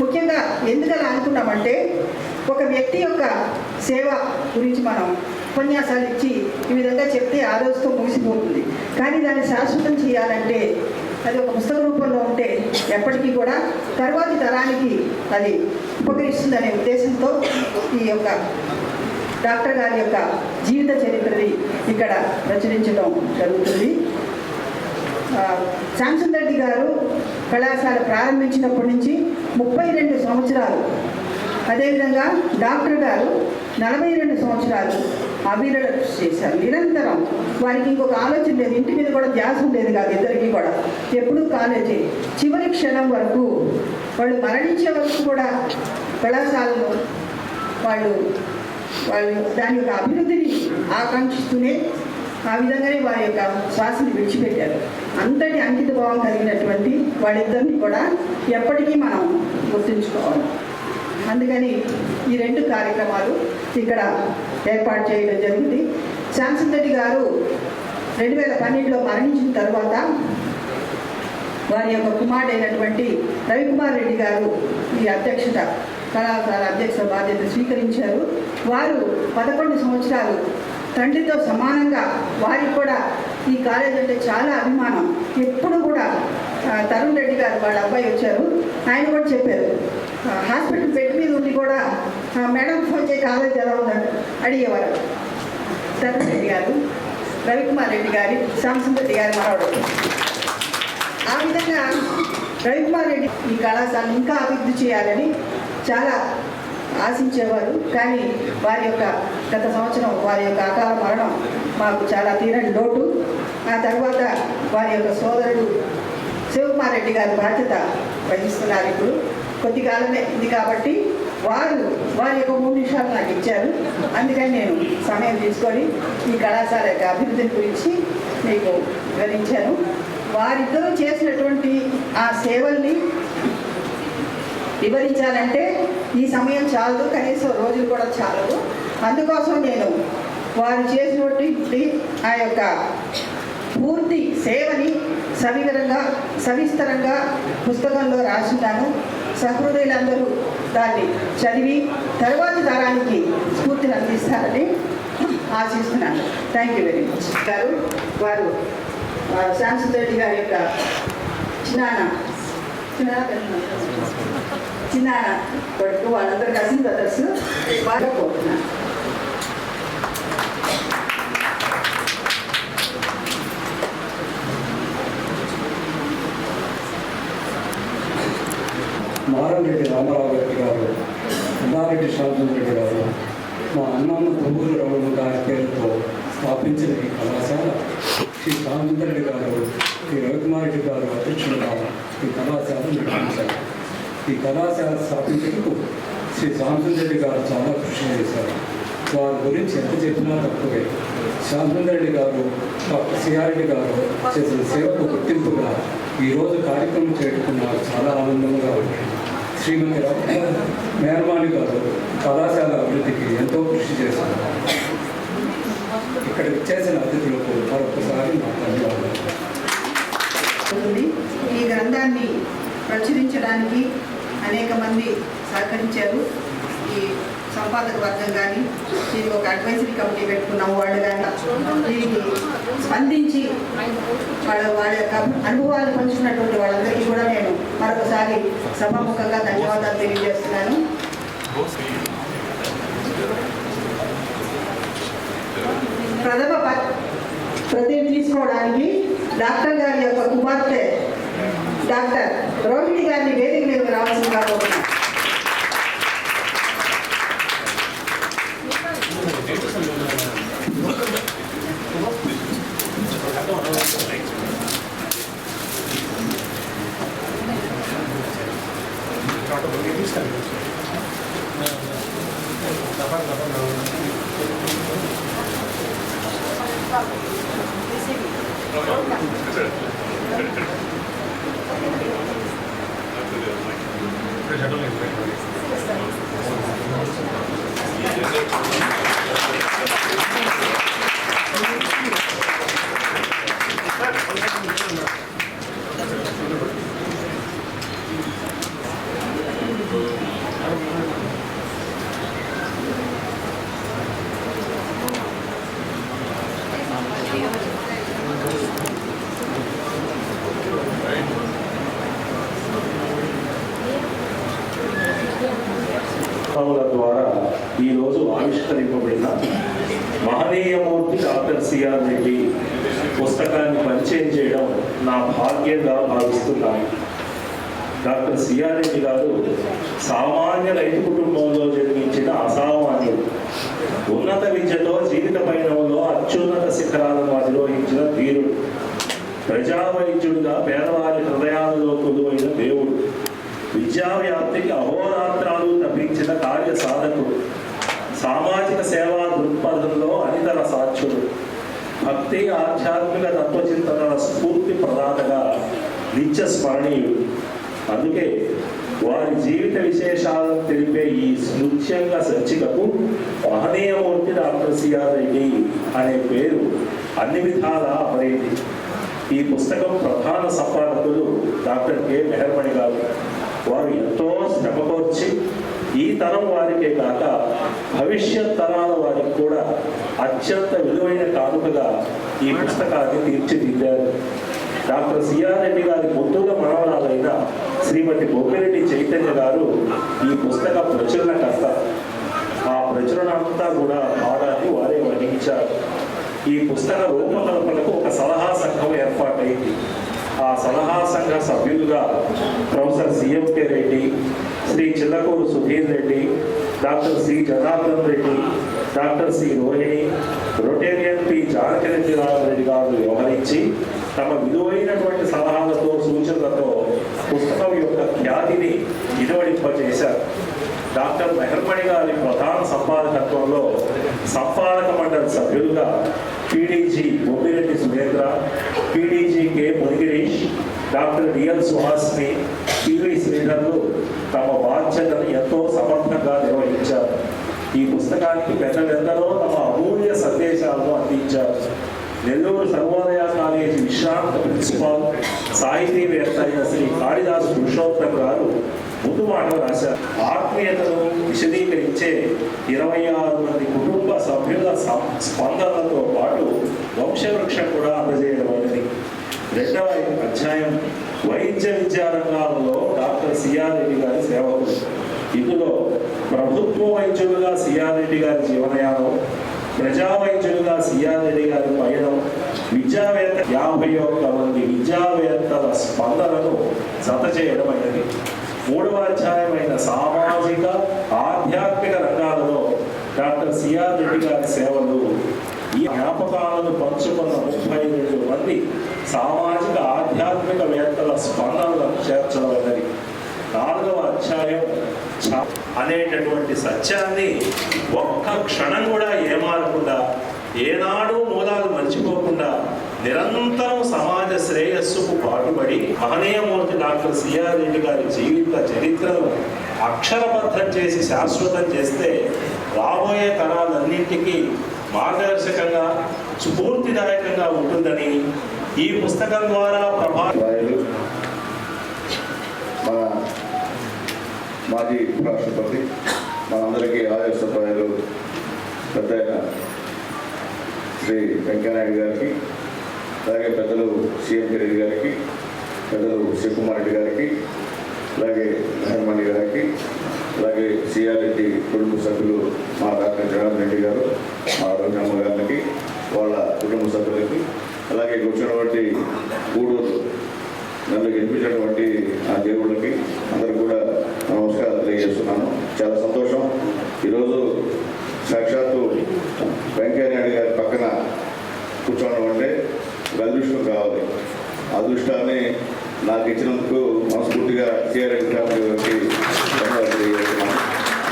ముఖ్యంగా ఎందుకలా అనుకున్నామంటే ఒక వ్యక్తి యొక్క సేవ గురించి మనం ఉపన్యాసాలు ఇచ్చి ఈ విధంగా చెప్తే ఆ రోజుతో ముగిసిపోతుంది. కానీ దాన్ని శాశ్వతం చేయాలంటే అది ఒక పుస్తక రూపంలో ఉంటే ఎప్పటికీ కూడా తర్వాతి తరానికి అది ఉపకరిస్తుందనే ఉద్దేశంతో ఈ యొక్క డాక్టర్ గారి యొక్క జీవిత చరిత్రని ఇక్కడ ప్రచురించడం జరుగుతుంది. శ్యామ్ రెడ్డి గారు కళాశాల ప్రారంభించినప్పటి నుంచి 32 సంవత్సరాలు, అదేవిధంగా డాక్టర్ గారు 42 సంవత్సరాలు అభివృద్ధి చేశారు. నిరంతరం వారికి ఇంకొక ఆలోచన లేదు, ఇంటి మీద కూడా ధ్యాస ఉండేది కాదు. ఇద్దరికి కూడా ఎప్పుడూ కాలేజీ చివరి క్షణం వరకు, వాళ్ళు మరణించే వరకు కూడా కళాశాలలో వాళ్ళు దాని యొక్క అభివృద్ధిని ఆకాంక్షిస్తూనే ఆ విధంగానే వారి యొక్క శ్వాసని విడిచిపెట్టారు. అంతటి అంకిత భావం కలిగినటువంటి వాళ్ళిద్దరిని కూడా ఎప్పటికీ మనం గుర్తుంచుకోవాలి. అందుకని ఈ 2 కార్యక్రమాలు ఇక్కడ ఏర్పాటు చేయడం జరిగింది. శ్యామ్ రెడ్డి గారు 2012లో మరణించిన తర్వాత వారి యొక్క కుమారుడైనటువంటి రవికుమార్ రెడ్డి గారు ఈ కళాశాల అధ్యక్ష బాధ్యత స్వీకరించారు. వారు 11 సంవత్సరాలు తండ్రితో సమానంగా వారికి కూడా ఈ కాలేజ్ అంటే చాలా అభిమానం. ఎప్పుడు కూడా తరుణ్ రెడ్డి గారు వాళ్ళ అబ్బాయి వచ్చారు, ఆయన కూడా చెప్పారు, హాస్పిటల్ బెడ్ మీద ఉండి కూడా మేడం ఫోన్ చేసి కాలేజ్ ఎలా ఉందని అడిగేవారు. తరుణ్ రెడ్డి గారు రవికుమార్ రెడ్డి గారి శ్యామ్ రెడ్డి గారి మనవడు. ఆ విధంగా రవికుమార్ రెడ్డి ఈ కళాశాలను ఇంకా అభివృద్ధి చేయాలని చాలా ఆశించేవారు. కానీ వారి యొక్క గత సంవత్సరం వారి యొక్క అకాల మరణం మాకు చాలా తీరని లోటు. ఆ తర్వాత వారి యొక్క సోదరుడు శివకుమార్ రెడ్డి గారి బాధ్యత వహిస్తున్నారు. ఇప్పుడు కొద్ది కాలమే ఇది కాబట్టి వారి యొక్క 3 నిమిషాలు నాకు ఇచ్చారు. అందుకని నేను సమయం తీసుకొని ఈ కళాశాల యొక్క అభివృద్ధి గురించి మీకు వివరించాను. వారిద్దరూ చేసినటువంటి ఆ సేవల్ని వివరించాలంటే ఈ సమయం చాలదు, కనీసం రోజులు కూడా చాలదు. అందుకోసం నేను వారు చేసినటువంటి ఆ యొక్క పూర్తి సేవని సవివరంగా సవిస్తరంగా పుస్తకంలో రాస్తున్నాను. సహృదయులందరూ దాన్ని చదివి తర్వాతి తరానికి స్ఫూర్తిని అందిస్తారని ఆశిస్తున్నాను. Thank you very much. వారు శాంసన్ రెడ్డి గారి యొక్క చిన్నాన్న కొడుకు, వాళ్ళందరూ కజిన్ బ్రదర్స్, బాగా కోరుతున్నాను. మారంరెడ్డి రామారావు రెడ్డి గారు, ఉన్నారెడ్డి శాంతం రెడ్డి గారు, మా అన్నమ్మ తొమ్మిది రౌండ్ గారి పేరుతో స్థాపించిన ఈ కళాశాల శ్రీ శాంతం రెడ్డి గారు, శ్రీ రవికుమార్ రెడ్డి గారు అధ్యక్షులుగా ఈ కళాశాల నిర్వహించారు. ఈ కళాశాల స్థాపించేందుకు శ్రీ శాంతం రెడ్డి గారు చాలా కృషి చేశారు. వారి గురించి ఎంత చెప్పినా తక్కువే. శాంతం రెడ్డి గారు, డాక్టర్ సిఆర్రెడ్డి గారు చేసిన సేవకు గుర్తింపుగా ఈరోజు కార్యక్రమం చేయడం నాకు చాలా ఆనందంగా ఉంది. శ్రీమతి మెహర్బాని గారు కళాశాల అభివృద్ధికి ఎంతో కృషి చేశారు. ఇక్కడ చేసిన అతిథులకు మరొకసారి నా ధన్యవాదాలు. ఈ గ్రంథాన్ని ప్రచురించడానికి అనేక మంది సహకరించారు. ఈ సంపాదక వర్గం కానీ, దీనికి ఒక అడ్వైజరీ కమిటీ పెట్టుకున్న వాళ్ళు కానీ దీనికి స్పందించి వాళ్ళ యొక్క అనుభవాలు పంచుకున్నటువంటి వాళ్ళందరికీ కూడా నేను మరొకసారి సభాముఖంగా ధన్యవాదాలు తెలియజేస్తున్నాను. ప్రథమ ప్రతిజ్ఞ తీసుకోవడానికి డాక్టర్ గారి యొక్క కుమార్తె డాక్టర్ రోహిణి గారిని వేదిక మీద రావాల్సిందిగా కోరుతున్నాను. ద్వారా ఈరోజు ఆవిష్కరింపబడిన మహనీయమూర్తి డాక్టర్ సిఆర్ రెడ్డి పుస్తకాన్ని పరిచయం చేయడం నా భాగ్యంగా భావిస్తున్నాను. డాక్టర్ సిఆర్ రెడ్డి గారు సామాన్య రైతు కుటుంబంలో జన్మించిన అసామాన్యుడు. ఉన్నత విద్యతో జీవిత పయనంలో అత్యున్నత శిఖరాలను అధిరోహించిన ధీరుడు. ప్రజా వైద్యుడిగా పేదవారి హృదయాలలో కొలువైన దేవుడు. విద్యా వ్యాప్తికి అహోరాత్రాలు తప్పించిన కార్య సాధకుడు. సామాజిక సేవా దృక్పథంలో అనితర సాధ్యుడు. భక్తి ఆధ్యాత్మిక తత్వచింతన స్ఫూర్తి ప్రదాతగా నిత్య స్మరణీయుడు. అందుకే వారి జీవిత విశేషాలను తెలిపే ఈ స్మృత్యంగా సంచికకు మహనీయమూర్తి డాక్టర్ సిఆర్ రెడ్డి అనే పేరు అన్ని విధాలా అమరైంది. ఈ పుస్తకం ప్రధాన సంపాదకులు డాక్టర్ కె మెహర్మణి గారు. వారు ఎంతో శ్రమకోర్చి ఈ తరం వారికే కాక భవిష్యత్ తరాల వారికి కూడా అత్యంత విలువైన కానుకగా ఈ పుస్తకాన్ని తీర్చిదిద్దారు. డాక్టర్ సిఆర్ రెడ్డి గారి ముద్దుల మనవరాలైన శ్రీమతి బొమ్మిరెడ్డి చైతన్య గారు ఈ పుస్తక ప్రచురణకర్త. ఆ ప్రచురణ అంతా కూడా భాగాన్ని వారే వహించారు. ఈ పుస్తక రూపకల్పనకు ఒక సలహా సంఘం ఏర్పాటైంది. ఆ సలహా సంఘ సభ్యులుగా professor CMK Reddy, Shri Chillakuru Sudheer Reddy, doctor C Janardhan Reddy, doctor C Rohini, Rotarian P Janakireddy garu వ్యవహరించి తమ విలువైనటువంటి సలహాలతో సూచనలతో పుస్తకం యొక్క ఖ్యాతిని ఇనువడింపజేశారు. డాక్టర్ మెహర్మణి గారి ప్రధాన సంపాదకత్వంలో సంపాదక మండలి సభ్యులుగా PDG Bommireddy Surendra, PDG K Munigirish, doctor DL Suhasni, PV శ్రీధర్లు తమ బాధ్యతను ఎంతో సమర్థంగా నిర్వహించారు. ఈ పుస్తకానికి పెద్దలెందరో తమ అమూల్య సందేశాలను అందించారు. నెల్లూరు సర్వోదయ కాలేజీ విశ్రాంత ప్రిన్సిపాల్ సాహితీవేత్త అయిన శ్రీ కాళిదాసు పురుషోత్తమ్ గారు ముందు మాటలు రాశారు. ఆత్మీయతను విశదీకరించే 26 మంది కుటుంబ సభ్యుల స్పందనలతో పాటు వంశవృక్షం కూడా అందజేయడం అనేది. 2వ అధ్యాయం వైద్య విద్యా రంగాలలో డాక్టర్ సిఆర్ రెడ్డి గారి సేవకులు. ఇందులో ప్రభుత్వ వైద్యులుగా సిఆర్ రెడ్డి గారి జీవనయానం, ప్రజా వైద్యులుగా సిఆర్ రెడ్డి గారి పయనం, విద్యావేత్త 51 మంది విద్యావేత్తల స్పందనను జత చేయడం అయినది. 3వ అధ్యాయమైన సామాజిక ఆధ్యాత్మిక రంగాలలో డాక్టర్ సిఆర్ రెడ్డి గారి సేవలు. ఈ జ్ఞాపకాలను పంచుకున్న 32 మంది సామాజిక ఆధ్యాత్మిక వేత్తల స్పందనలను చేర్చడమైనది. 4వ అధ్యాయం అనేటటువంటి సత్యాన్ని ఒక్క క్షణం కూడా ఏమారకుండా, ఏనాడు మూలాలు మర్చిపోకుండా నిరంతరం సమాజ శ్రేయస్సుకు పాటుపడి మహనీయమూర్తి డాక్టర్ సిఆర్ రెడ్డి గారి జీవిత చరిత్రను అక్షరబద్ధం చేసి శాశ్వతం చేస్తే రాబోయే తరాలన్నింటికీ మార్గదర్శకంగా స్ఫూర్తిదాయకంగా ఉంటుందని ఈ పుస్తకం ద్వారా మన మాజీ రాష్ట్రపతి మనందరికీ ఆదర్శప్రాయాలు పెద్ద శ్రీ వెంకయ్యనాయుడు గారికి, అలాగే పెద్దలు సిఎం రెడ్డి గారికి, పెద్దలు శివకుమార్ రెడ్డి గారికి, అలాగే హనుమణి గారికి, అలాగే సిఆర్ రెడ్డి కుటుంబ సభ్యులు మా డాక్టర్ జగన్ రెడ్డి గారు, మా రఘురామ గారికి, వాళ్ళ కుటుంబ సభ్యులకి, అలాగే కూర్చున్నటువంటి గూడూరు నన్ను గెలిపించినటువంటి ఆ దేవుళ్ళకి అందరికి కూడా నమస్కారం తెలియజేస్తున్నాను. చాలా సంతోషం. ఈరోజు సాక్షాత్తు వెంకయ్యనాయుడు గారి పక్కన కూర్చోవడం అంటే అదృష్టం కావాలి. అదృష్టాన్ని నాకు ఇచ్చినందుకు మనస్ఫూర్తిగా సిఆర్ఎస్ గారికి ధన్యవాదాలు తెలియజేస్తున్నాను.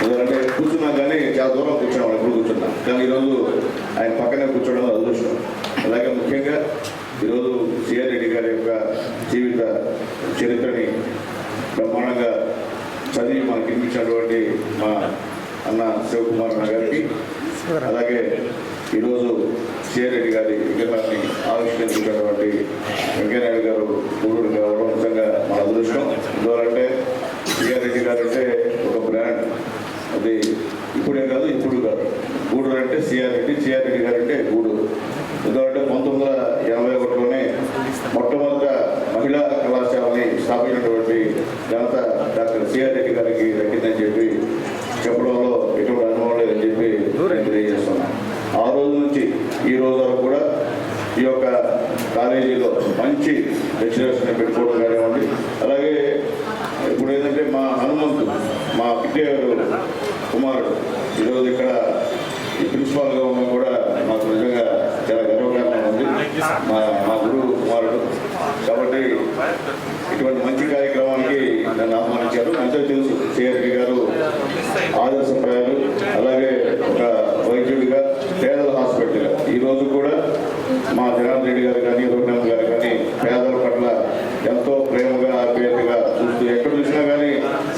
ఎందుకంటే కూర్చున్నా కానీ చాలా దూరం కూర్చున్నాం, ఎప్పుడు కూర్చున్నా, కానీ ఈరోజు ఆయన పక్కనే కూర్చోవడం అదృష్టం. అలాగే ముఖ్యంగా ఈరోజు సిఆర్ రెడ్డి గారి యొక్క జీవిత చరిత్రని బ్రహ్మాండంగా చదివి మనకి వినిపించినటువంటి మా అన్న శివకుమార్ గారికి, అలాగే ఈరోజు సిఆర్ రెడ్డి గారి విగ్రహాన్ని ఆవిష్కరించినటువంటి వెంకయ్యనాయుడు గారు గూడూరు కావడం నిజంగా మన అదృష్టం. ఎందుకంటే సిఆర్ రెడ్డి గారు అంటే ఒక బ్రాండ్, అది ఇప్పుడే కాదు ఇప్పుడు కాదు. గూడూరు అంటే సిఆర్ రెడ్డి, సిఆర్ రెడ్డి గారు అంటే గూడూరు. ఎందుకంటే 1981లోనే మొట్టమొదట మహిళా కళాశాలని స్థాపించినటువంటి ఘనత డాక్టర్ సిఆర్ రెడ్డి గారికి దక్కిందని చెప్పి చెప్పడంలో ఎటువంటి అనుభవం లేదని చెప్పి తెలియజేస్తున్నాను. ఆ రోజు నుంచి ఈ రోజు వరకు కూడా ఈ యొక్క కాలేజీలో మంచి లెక్చరర్స్ని పెట్టుకోవడం కానివ్వండి, అలాగే ఇప్పుడు ఏంటంటే మా హనుమంతు, మా పిట్టేవారు కుమారుడు ఈరోజు ఇక్కడ ఈ ప్రిన్సిపాల్గా ఉన్నా కూడా మాకు నిజంగా చాలా గర్వకారణంగా ఉంది. మా గురువు కుమారుడు కాబట్టి ఇటువంటి మంచి కార్యక్రమానికి నన్ను ఆహ్వానించారు. అందరూ తెలుసు సిఆర్ రెడ్డి గారు ఆదర్శప్రాయాలు, అలాగే ఒక వైద్యుడిగా పేదల హాస్పిటల్ ఈరోజు కూడా మా జగన్ రెడ్డి గారు కానీ రఘురామ గారు కానీ పేదల పట్ల ఎంతో ప్రేమగా ఆప్యాయతగా చూస్తూ ఎక్కడ చూసినా కానీ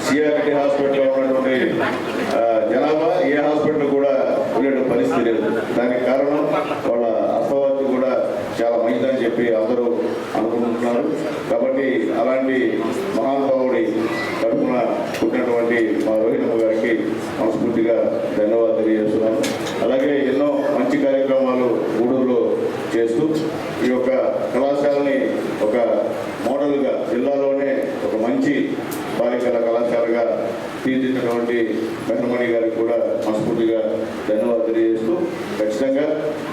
సిఆర్ రెడ్డి హాస్పిటల్లో ఉన్నటువంటి జనాభా ఏ హాస్పిటల్ కూడా వెళ్ళే పరిస్థితి లేదు. దానికి కారణం వాళ్ళ అస్తవాత్తు కూడా చాలా మంచిదని చెప్పి అందరూ అనుకుంటున్నారు. కాబట్టి అలాంటి మహానుభావుడి తరఫున పుట్టినటువంటి మా రోహిణమ్మ గారికి మనస్ఫూర్తిగా ధన్యవాదాలు తెలియజేస్తున్నాను. అలాగే ఎన్నో మంచి కార్యక్రమాలు గూడూరులో చేస్తూ ఈ యొక్క కళాశాలని ఒక మోడల్గా జిల్లాలోనే ఒక మంచి బాలికల కళాశాలగా తీర్చినటువంటి వెంకటమణి గారికి కూడా మనస్ఫూర్తిగా ధన్యవాదాలు తెలియజేస్తూ ఖచ్చితంగా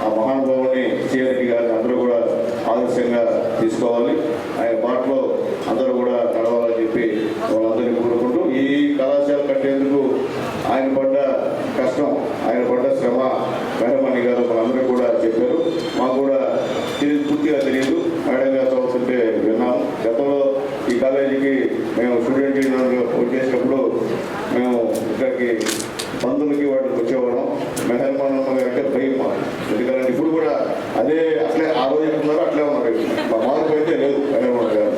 ఆ మహానుభావుని సిఆర్ రెడ్డి గారిని అందరూ కూడా ఆదర్శంగా తీసుకోవాలి. ఆయన బాటలో అందరూ కూడా నడవాలని చెప్పి వాళ్ళందరినీ కోరుకుంటూ ఈ కళాశాల కట్టేందుకు ఆయన పడ్డ కష్టం, ఆయన పడ్డ శ్రమ వెంకటమణి గారు మనందరూ కూడా చెప్పారు. మాకు కూడా పూర్తిగా తెలియదు, మేడం గారు చదువుతుంటే విన్నాము. గతంలో ఈ కాలేజీకి మేము స్టూడెంట్ యూనియన్గా పోటీ చేసినప్పుడు మేము ఇక్కడికి బంధువులకి వాటికి వచ్చేవాళ్ళం. మెహర్మానమ్మ గారు అంటే భయం మాకు, ఎందుకంటే ఇప్పుడు కూడా అదే అట్లే ఆ రోజు చెప్తున్నారో అట్లే ఉన్నారు, మా మార్పు అయితే లేదు మెహర్మాన గారు.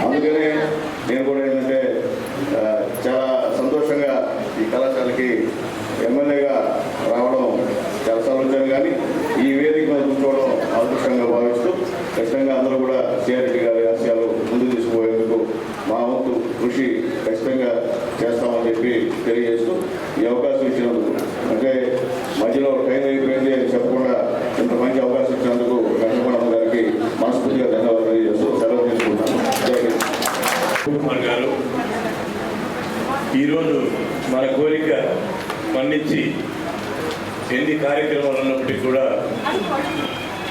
అందుకనే నేను కూడా ఏంటంటే చాలా సంతోషంగా ఈ కళాశాలకి ఎమ్మెల్యేగా రావడం చాలా సంతోషం, కానీ ఈ వేదిక కూర్చోవడం అదృష్టంగా భావిస్తూ ఖచ్చితంగా అందరూ కూడా సిఆర్ రెడ్డి గారి ఆశయాలు ముందుకు తీసుకుపోయేందుకు మా వంతు కృషి ఖచ్చితంగా తెలియజేస్తూ ఈ అవకాశం ఇచ్చినందుకు, అంటే మధ్యలో టైం అయిపోయింది అని చెప్పకుండా ఇంత మంచి అవకాశం ఇచ్చినందుకు వెంకటరమణ గారికి మనస్ఫూర్తిగా ధన్యవాదాలు తెలియజేస్తూ సెలవు తీసుకుంటున్నాను. కుమార్ గారు ఈరోజు మన కోరిక మన్నించి ఎన్ని కార్యక్రమాలు ఉన్నప్పటికీ కూడా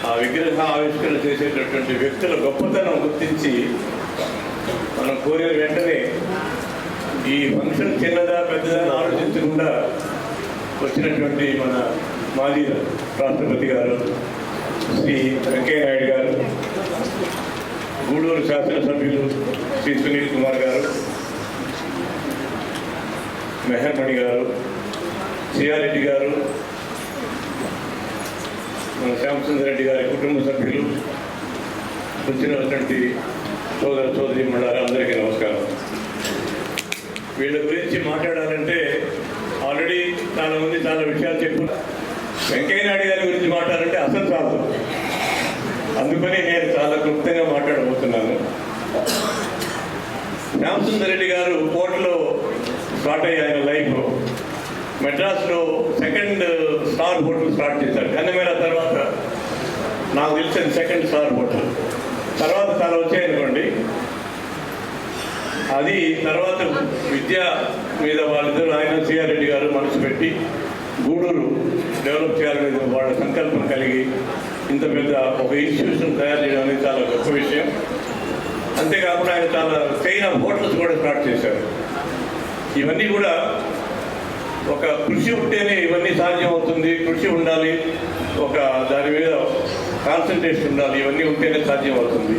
ఆ విగ్రహ ఆవిష్కరణ చేసేటటువంటి వ్యక్తుల గొప్పతనం గుర్తించి మనం కోరిన వెంటనే ఈ ఫంక్షన్ చిన్నదా పెద్దదా అని ఆలోచించకుండా వచ్చినటువంటి మన మాజీ రాష్ట్రపతి గారు శ్రీ వెంకయ్య నాయుడు గారు, గూడూరు శాసనసభ్యులు శ్రీ సునీల్ కుమార్ గారు, మెహర్మణి గారు, సియారెడ్డి గారు, మన శ్యామసుందరెడ్డి గారి కుటుంబ సభ్యులు, వచ్చినటువంటి సోదర సోదరి మండలి అందరికీ నమస్కారం. వీళ్ళ గురించి మాట్లాడాలంటే ఆల్రెడీ చాలామంది చాలా విషయాలు చెప్పు. వెంకయ్య నాయుడు గారి గురించి మాట్లాడాలంటే అసలు చాలు. అందుకని నేను చాలా క్లుప్తంగా మాట్లాడబోతున్నాను. శ్యామసుందరెడ్డి గారు కోర్టులో స్టార్ట్ అయ్యి ఆయన లైఫ్ మెడ్రాస్లో సెకండ్ స్టార్ హోటల్ స్టార్ట్ చేశారు. కన్నమేర తర్వాత నాకు తెలిసిన సెకండ్ స్టార్ హోటల్, తర్వాత చాలా వచ్చాయనుకోండి. అది తర్వాత విద్య మీద వాళ్ళిద్దరు ఆయన సిఆర్రెడ్డి గారు మనసు పెట్టి గూడూరు డెవలప్ చేయాలనేది వాళ్ళ సంకల్పం కలిగి ఇంత పెద్ద ఒక ఇన్స్టిట్యూషన్ తయారు చేయడం అనేది చాలా గొప్ప విషయం. అంతేకాకుండా ఆయన చాలా చైన్ ఆఫ్ హోటల్స్ కూడా స్టార్ట్ చేశారు. ఇవన్నీ కూడా ఒక కృషి ఉంటేనే ఇవన్నీ సాధ్యం అవుతుంది. కృషి ఉండాలి, ఒక దాని మీద కాన్సన్ట్రేషన్ ఉండాలి, ఇవన్నీ ఉంటేనే సాధ్యం అవుతుంది.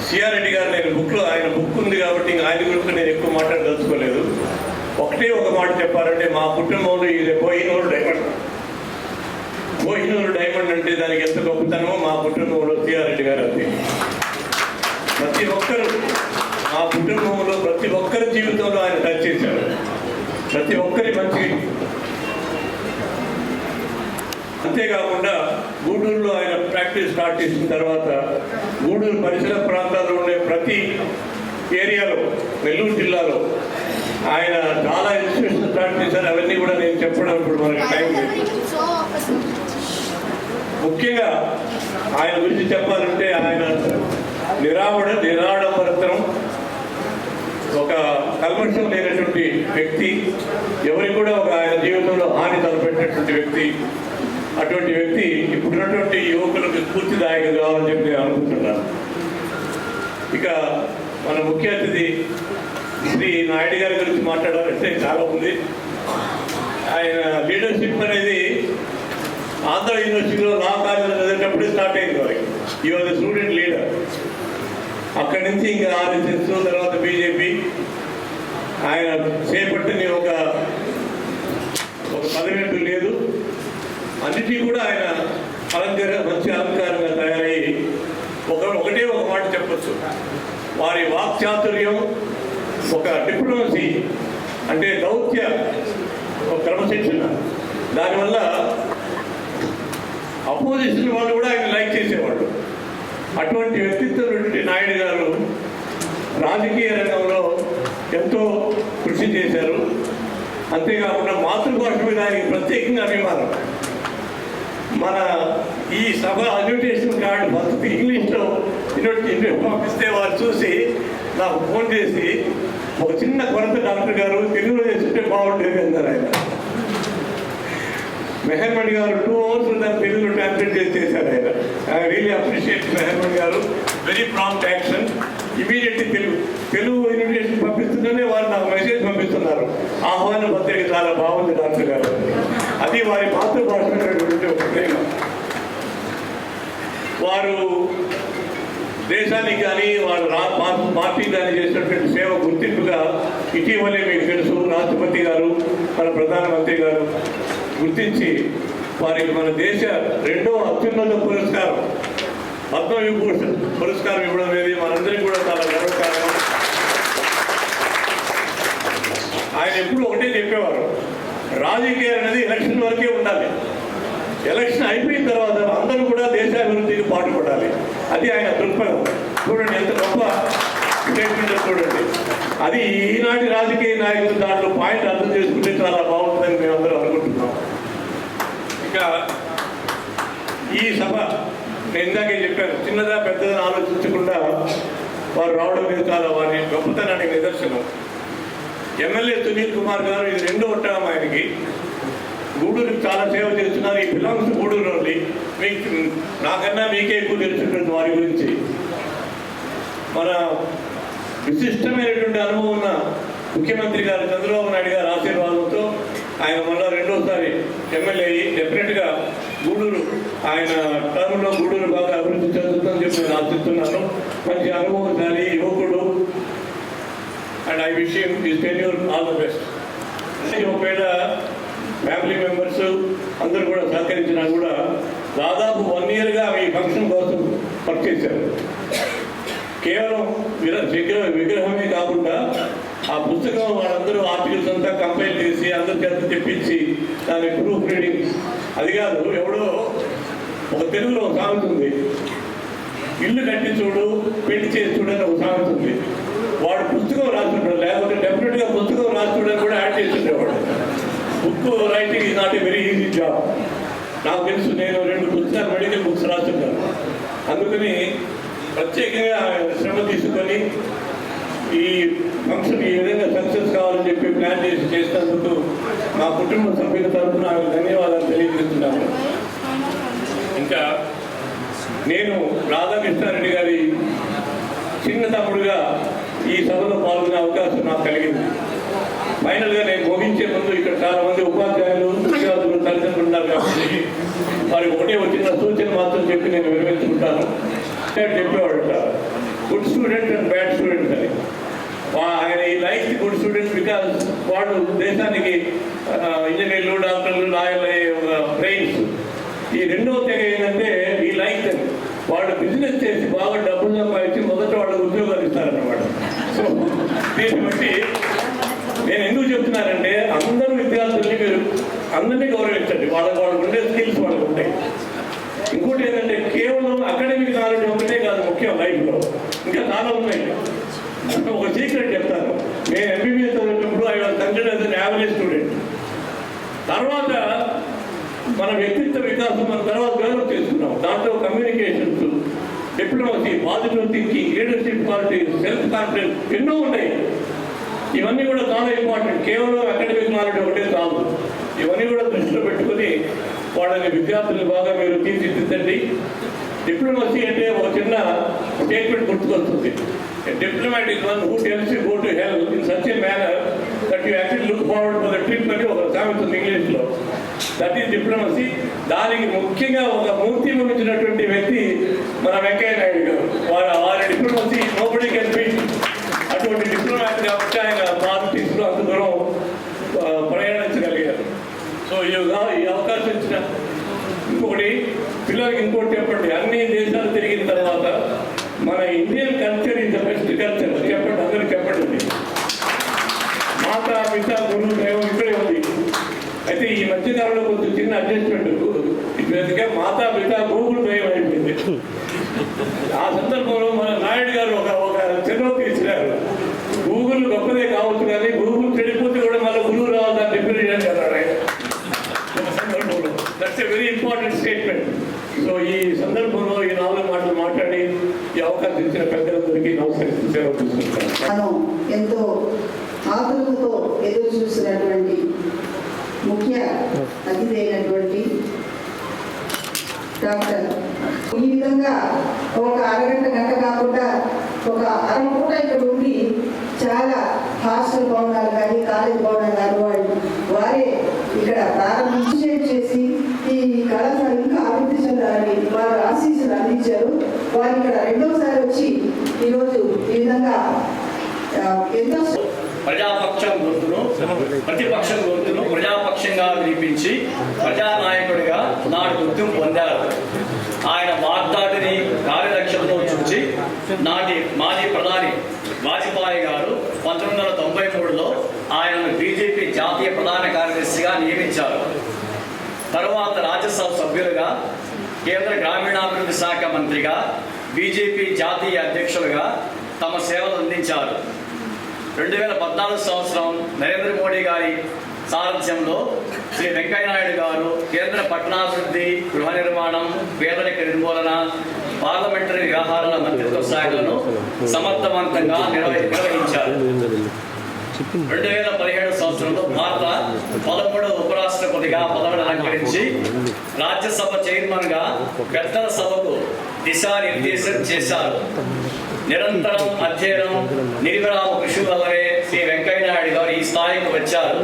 సిఆర్రెడ్డి గారు నేను బుక్లో ఆయన బుక్ ఉంది కాబట్టి ఆయన గురించి నేను ఎక్కువ మాట్లాడదలుచుకోలేదు. ఒకటే ఒక మాట చెప్పాలంటే మా కుటుంబంలో ఇది కోహినూరు డైమండ్. కోహినూరు డైమండ్ అంటే దానికి ఎంత గొప్పతనమో మా కుటుంబంలో సిఆర్రెడ్డి గారు అది. ప్రతి ఒక్కరు మా కుటుంబంలో ప్రతి ఒక్కరి జీవితంలో ఆయన టచ్ చేశారు. ప్రతి ఒక్కరి మంచి. అంతేకాకుండా గూడూరులో ఆయన ప్రాక్టీస్ స్టార్ట్ చేసిన తర్వాత గూడూరు పరిసర ప్రాంతాల్లో ఉండే ప్రతి ఏరియాలో, నెల్లూరు జిల్లాలో ఆయన చాలా ఇన్స్టిట్యూషన్ స్టార్ట్ చేశారు. అవన్నీ కూడా నేను చెప్పడం ఇప్పుడు మనకి టైం లేదు. ముఖ్యంగా ఆయన గురించి చెప్పాలంటే ఆయన నిరాడంబరతనం, ఒక కల్మషం లేనటువంటి వ్యక్తి, ఎవరికి కూడా ఒక ఆయన జీవితంలో హాని తలపెట్టినటువంటి వ్యక్తి. అటువంటి వ్యక్తి ఇప్పుడున్నటువంటి యువకులకు స్ఫూర్తిదాయకం కావాలని చెప్పి నేను అనుకుంటున్నాను. ఇక మన ముఖ్య అతిథి శ్రీ నాయుడు గారి గురించి మాట్లాడాలంటే చాలా ఉంది. ఆయన లీడర్షిప్ అనేది ఆంధ్ర యూనివర్సిటీలో లా కాలేజీలో చదివేటప్పుడే స్టార్ట్ అయింది వారికి. ఈ వాజ్ స్టూడెంట్ లీడర్. అక్కడి నుంచి ఇంకా ఆర్ఎస్ఎస్, తర్వాత బీజేపీ, ఆయన చేపట్టిన ఒక పదవేంటూ లేదు. అన్నిటి కూడా ఆయన మంచి అలంకారంగా తయారయ్యి ఒకటే ఒక మాట చెప్పచ్చు. వారి వాక్చాతుర్యం, ఒక డిప్లొమసీ అంటే దౌత్య క్రమశిక్షణ, దానివల్ల అపోజిషన్ వాళ్ళు కూడా ఆయన లైక్ చేసేవాళ్ళు. అటువంటి వ్యక్తిత్వం నాయుడు గారు రాజకీయ రంగంలో ఎంతో కృషి చేశారు. అంతేకాకుండా మాతృభాష మీద ఆయనకి ప్రత్యేకంగా అభిమానం. మన ఈ సభ ఇన్విటేషన్ కార్డు ఫస్ట్ ఇంగ్లీష్లో పంపిస్తే వారు చూసి నాకు ఫోన్ చేసి ఒక చిన్న కొరత డాక్టర్ గారు తెలుగులో చేస్తుంటే బాగుండేది అన్నారు ఆయన. మెహర్మణి గారు 2 hours దాన్ని తెలుగులో ట్రాన్స్లేట్ చేశారు ఆయన. I really appreciate Meharmani garu. Very prompt action. Immediately Telugu invitation పంపిస్తుందనే వారు నాకు మెసేజ్ పంపిస్తున్నారు. ఆహ్వాన పత్రిక చాలా బాగుంది డాక్టర్ గారు. అది వారి మాతృభాష ఒక ప్రేమ. వారు దేశానికి కానీ వాళ్ళ పార్టీకి కానీ చేసినటువంటి సేవ గుర్తింపుగా ఇటీవలే మీకు తెలుసు రాష్ట్రపతి గారు, మన ప్రధానమంత్రి గారు గుర్తించి వారికి మన దేశ 2వ అత్యున్నత పురస్కారం పద్మవిభూషణ్ పురస్కారం ఇవ్వడం అనేది మనందరికీ కూడా చాలా గర్వకారణం. ఆయన ఎప్పుడు ఒకటే చెప్పేవారు, రాజకీయాలు అనేది ఎలక్షన్ వరకే ఉండాలి, ఎలక్షన్ అయిపోయిన తర్వాత అందరూ కూడా దేశాభివృద్ధికి పాటుపడాలి. అది ఆయన దృక్పథం. చూడండి ఎంత గొప్ప స్టేట్మెంట్ చూడండి. అది ఈనాటి రాజకీయ నాయకులు దాంట్లో పాయింట్ అర్థం చేసుకుంటే చాలా బాగుంటుందని మేమందరం అనుకుంటున్నాం. ఇంకా ఈ సభ నేను ఇందాకే చెప్పాను, చిన్నదా పెద్దదా ఆలోచించకుండా వారు రావడం మీద చాలా వారి గొప్పతనానికి నిదర్శనం. ఎమ్మెల్యే సునీల్ కుమార్ గారు ఇది 2వ టర్మ్ ఆయనకి. గూడూరుకి చాలా సేవ చేస్తున్నారు. ఈ బిలాంగ్స్ గూడూరు ఓన్లీ. మీకు నాకన్నా మీకే ఎక్కువ తెలుసుంటుంది వారి గురించి. మన విశిష్టమైనటువంటి అనుభవం ఉన్న ముఖ్యమంత్రి గారు చంద్రబాబు నాయుడు గారి ఆశీర్వాదంతో ఆయన మళ్ళా 2వసారి ఎమ్మెల్యే అయ్యి డెఫినెట్గా గూడూరు ఆయన టర్మ్లో గూడూరు బాగా అభివృద్ధి చెందుతుందని చెప్పి నేను ఆశిస్తున్నాను. మంచి అనుభవశాలి యువకుడు. And I wish him his tenure all the best. ఒకవేళ ఫ్యామిలీ మెంబర్స్ అందరూ కూడా సహకరించినా కూడా దాదాపు 1 yearగా ఈ ఫంక్షన్ కోసం వర్క్ చేశారు. కేవలం విగ్రహమే కాకుండా ఆ పుస్తకం వాళ్ళందరూ ఆర్టికల్స్ అంతా కంపైల్ చేసి అందరి చేత తెప్పించి దాని ప్రూఫ్ రీడింగ్. అది కాదు, ఎవడో ఒక తెలుగులో ఒక సామెత ఉంది, ఇల్లు కట్టి చూడు పెళ్లి చేసి చూడని ఒక సామెత ఉంది. వాడు పుస్తకం రాస్తుంటాడు, లేకపోతే డెఫినెట్గా పుస్తకం రాస్తుండని కూడా యాడ్ చేస్తుండేవాడు. Book writing is not a very easy job. నాకు తెలుసు, నేను 2 పుస్తకాలు మెడికల్ బుక్స్ రాస్తున్నాను. అందుకని ప్రత్యేకంగా శ్రమ తీసుకొని ఈ ఫంక్షన్ ఈ విధంగా సక్సెస్ కావాలని చెప్పి ప్లాన్ చేసినందుకు మా కుటుంబ సభ్యుల తరఫున ధన్యవాదాలు తెలియజేస్తున్నాను. ఇంకా నేను రాధాకృష్ణారెడ్డి గారి చిన్న తమ్ముడుగా ఈ సభలో పాల్గొనే అవకాశం నాకు కలిగింది. ఫైనల్గా నేను ముగించే ముందు ఇక్కడ చాలా మంది ఉపాధ్యాయులు విద్యార్థులు తల్లిదండ్రులు ఉన్నారు కాబట్టి వారికి ఒకటే వచ్చిన సూచన మాత్రం చెప్పి నేను వివరించుకుంటాను. చెప్పేవాడట good student and bad student అని. ఆయన ఈ like the good student because వాళ్ళు దేశానికి ఇంజనీర్లు డాక్టర్లు లాయర్లు బ్రెయిన్స్. ఈ 2వ తెగ ఏంటంటే ఈ లైక్ అని వాళ్ళు బిజినెస్ చేసి బాగా డబ్బులు సంపాదించి మొదట వాళ్ళకి ఉద్యోగాలు ఇస్తారన్నమాట. సో దీన్ని బట్టి నేను ఎందుకు చెప్తున్నానంటే అందరూ విద్యార్థుల్ని మీరు అందరినీ గౌరవించండి. వాళ్ళకు ఉండే స్కిల్స్ వాళ్ళకు ఉంటాయి. ఇంకోటి ఏంటంటే కేవలం అకాడమిక్ నాలెడ్జ్ ఒకటే కాదు ముఖ్యం లైఫ్లో, ఇంకా చాలా ఉన్నాయి. ఒక సీక్రెట్ చెప్తాను. నేను ఎంబీబీఎస్ చదివినప్పుడు I was considered as N average student. తర్వాత మన వ్యక్తిత్వ వికాసం మన తర్వాత డెవలప్ చేసుకున్నాం. దాంట్లో communications, diplomacy, positive thinking, leadership qualities, self confidence ఎన్నో ఉన్నాయి. ఇవన్నీ కూడా చాలా ఇంపార్టెంట్. కేవలం అకాడమిక్ నాలెడ్జ్ ఒకటే కాదు. ఇవన్నీ కూడా దృష్టిలో పెట్టుకుని వాళ్ళని విద్యార్థులు బాగా మీరు తీర్చిదిద్దండి. డిప్లొమసీ అంటే ఒక చిన్న స్టేట్మెంట్ గుర్తుకొస్తుంది. Diplomat is one who tells you go to hell in such a manner that you actually look forward for the trip అని ఒక సామెత ఉంది ఇంగ్లీష్లో. That is diplomacy. దానికి ముఖ్యంగా ఒక మూర్తి నిర్మించినటువంటి వ్యక్తి మన వెంకయ్య నాయుడు గారు. వారి డిప్లొమసీ నోబడీ కెన్ బీట్. అటువంటి డిప్లొమాట్ కాబట్టి ఆయన పాలిటిక్స్లో అంత దూరం ప్రయాణించగలిగారు. సో ఈ అవకాశం ఇచ్చిన ఇంకొకటి పిల్లలకి ఇంకోటి చెప్పండి. అన్ని దేశాలు తిరిగిన తర్వాత మన Indian culture is the best culture. చెప్పండి, అందరూ చెప్పండి. మాతా పిత గురువు దైవం ఇక్కడే ఉంది. అయితే ఈ మధ్యకాలంలో కొంచెం చిన్న అడ్జస్ట్మెంట్ ఇటుగా మాతా పిత గూగుల్ దైవం అయిపోయింది. ఆ సందర్భంలో మన నాయుడు గారు ఒక చెరువు తీసినారు. గూగుల్ గొప్పదే కావచ్చు కానీ గూగుల్ చెడిపోతే కూడా మళ్ళీ గురువు రావాలని డిఫరెంట్ అన్నాడు ఆయన. సందర్భంలో that's a very important statement. So ఈ సందర్భంలో ఈ 4 మాటలు మాట్లాడి ఈ అవకాశం ఇచ్చిన పెద్దలందరికీ నమస్కరిస్తున్నాను. మనం ఎంతో ఆతృతతో ఎదురు చూసినటువంటి ముఖ్య అతిథి అయినటువంటి డాక్టర్ ఈ విధంగా ఒక అరగంట గంట కాకుండా ఒక అరపూట ఇక్కడ ఉండి చాలా హాస్టల్ భవనాలు కానీ కాలేజ్ భవనాలు కానీ వారే ఇక్కడ ప్రారంభించి చేసి ఈ కళాశాల ఇంకా అభివృద్ధి చెందాలని వారు ఆశీస్సులు అందించారు. వారు ఇక్కడ 2వసారి వచ్చి ఈరోజు ఈ విధంగా ఎంతో ప్రజాపక్షం గొంతును ప్రతిపక్షం గొంతును ప్రజాపక్షంగా వినిపించి ప్రజానాయకుడిగా నాడు గుర్తింపు పొందారు. ఆయన వాగ్దాటిని కార్యదక్షతతో చూసి నాటి మాజీ ప్రధాని వాజ్పేయి గారు 1993లో ఆయనను బీజేపీ జాతీయ ప్రధాన కార్యదర్శిగా నియమించారు. తరువాత రాజ్యసభ సభ్యులుగా, కేంద్ర గ్రామీణాభివృద్ధి శాఖ మంత్రిగా, బీజేపీ జాతీయ అధ్యక్షులుగా తమ సేవలు అందించారు. 2014 సంవత్సరం నరేంద్ర మోడీ గారి సారథ్యంలో శ్రీ వెంకయ్యనాయుడు గారు కేంద్ర పట్టణాభివృద్ధి, గృహ నిర్మాణం, పేదరిక నిర్మూలన, పార్లమెంటరీ వ్యవహారాల మంత్రిత్వ శాఖలను సమర్థవంతంగా నిర్వహించారు. 2017 సంవత్సరంలో భారత 13వ ఉపరాష్ట్రపతిగా పదవిని అలంకరించి రాజ్యసభ చైర్మన్గా పెద్దల సభకు దిశానిర్దేశం చేశారు. నిరంతరం అధ్యయనం, నిర్విరామ కృషి వల్లనే శ్రీ వెంకయ్యనాయుడు గారు ఈ స్థాయికి వచ్చారు.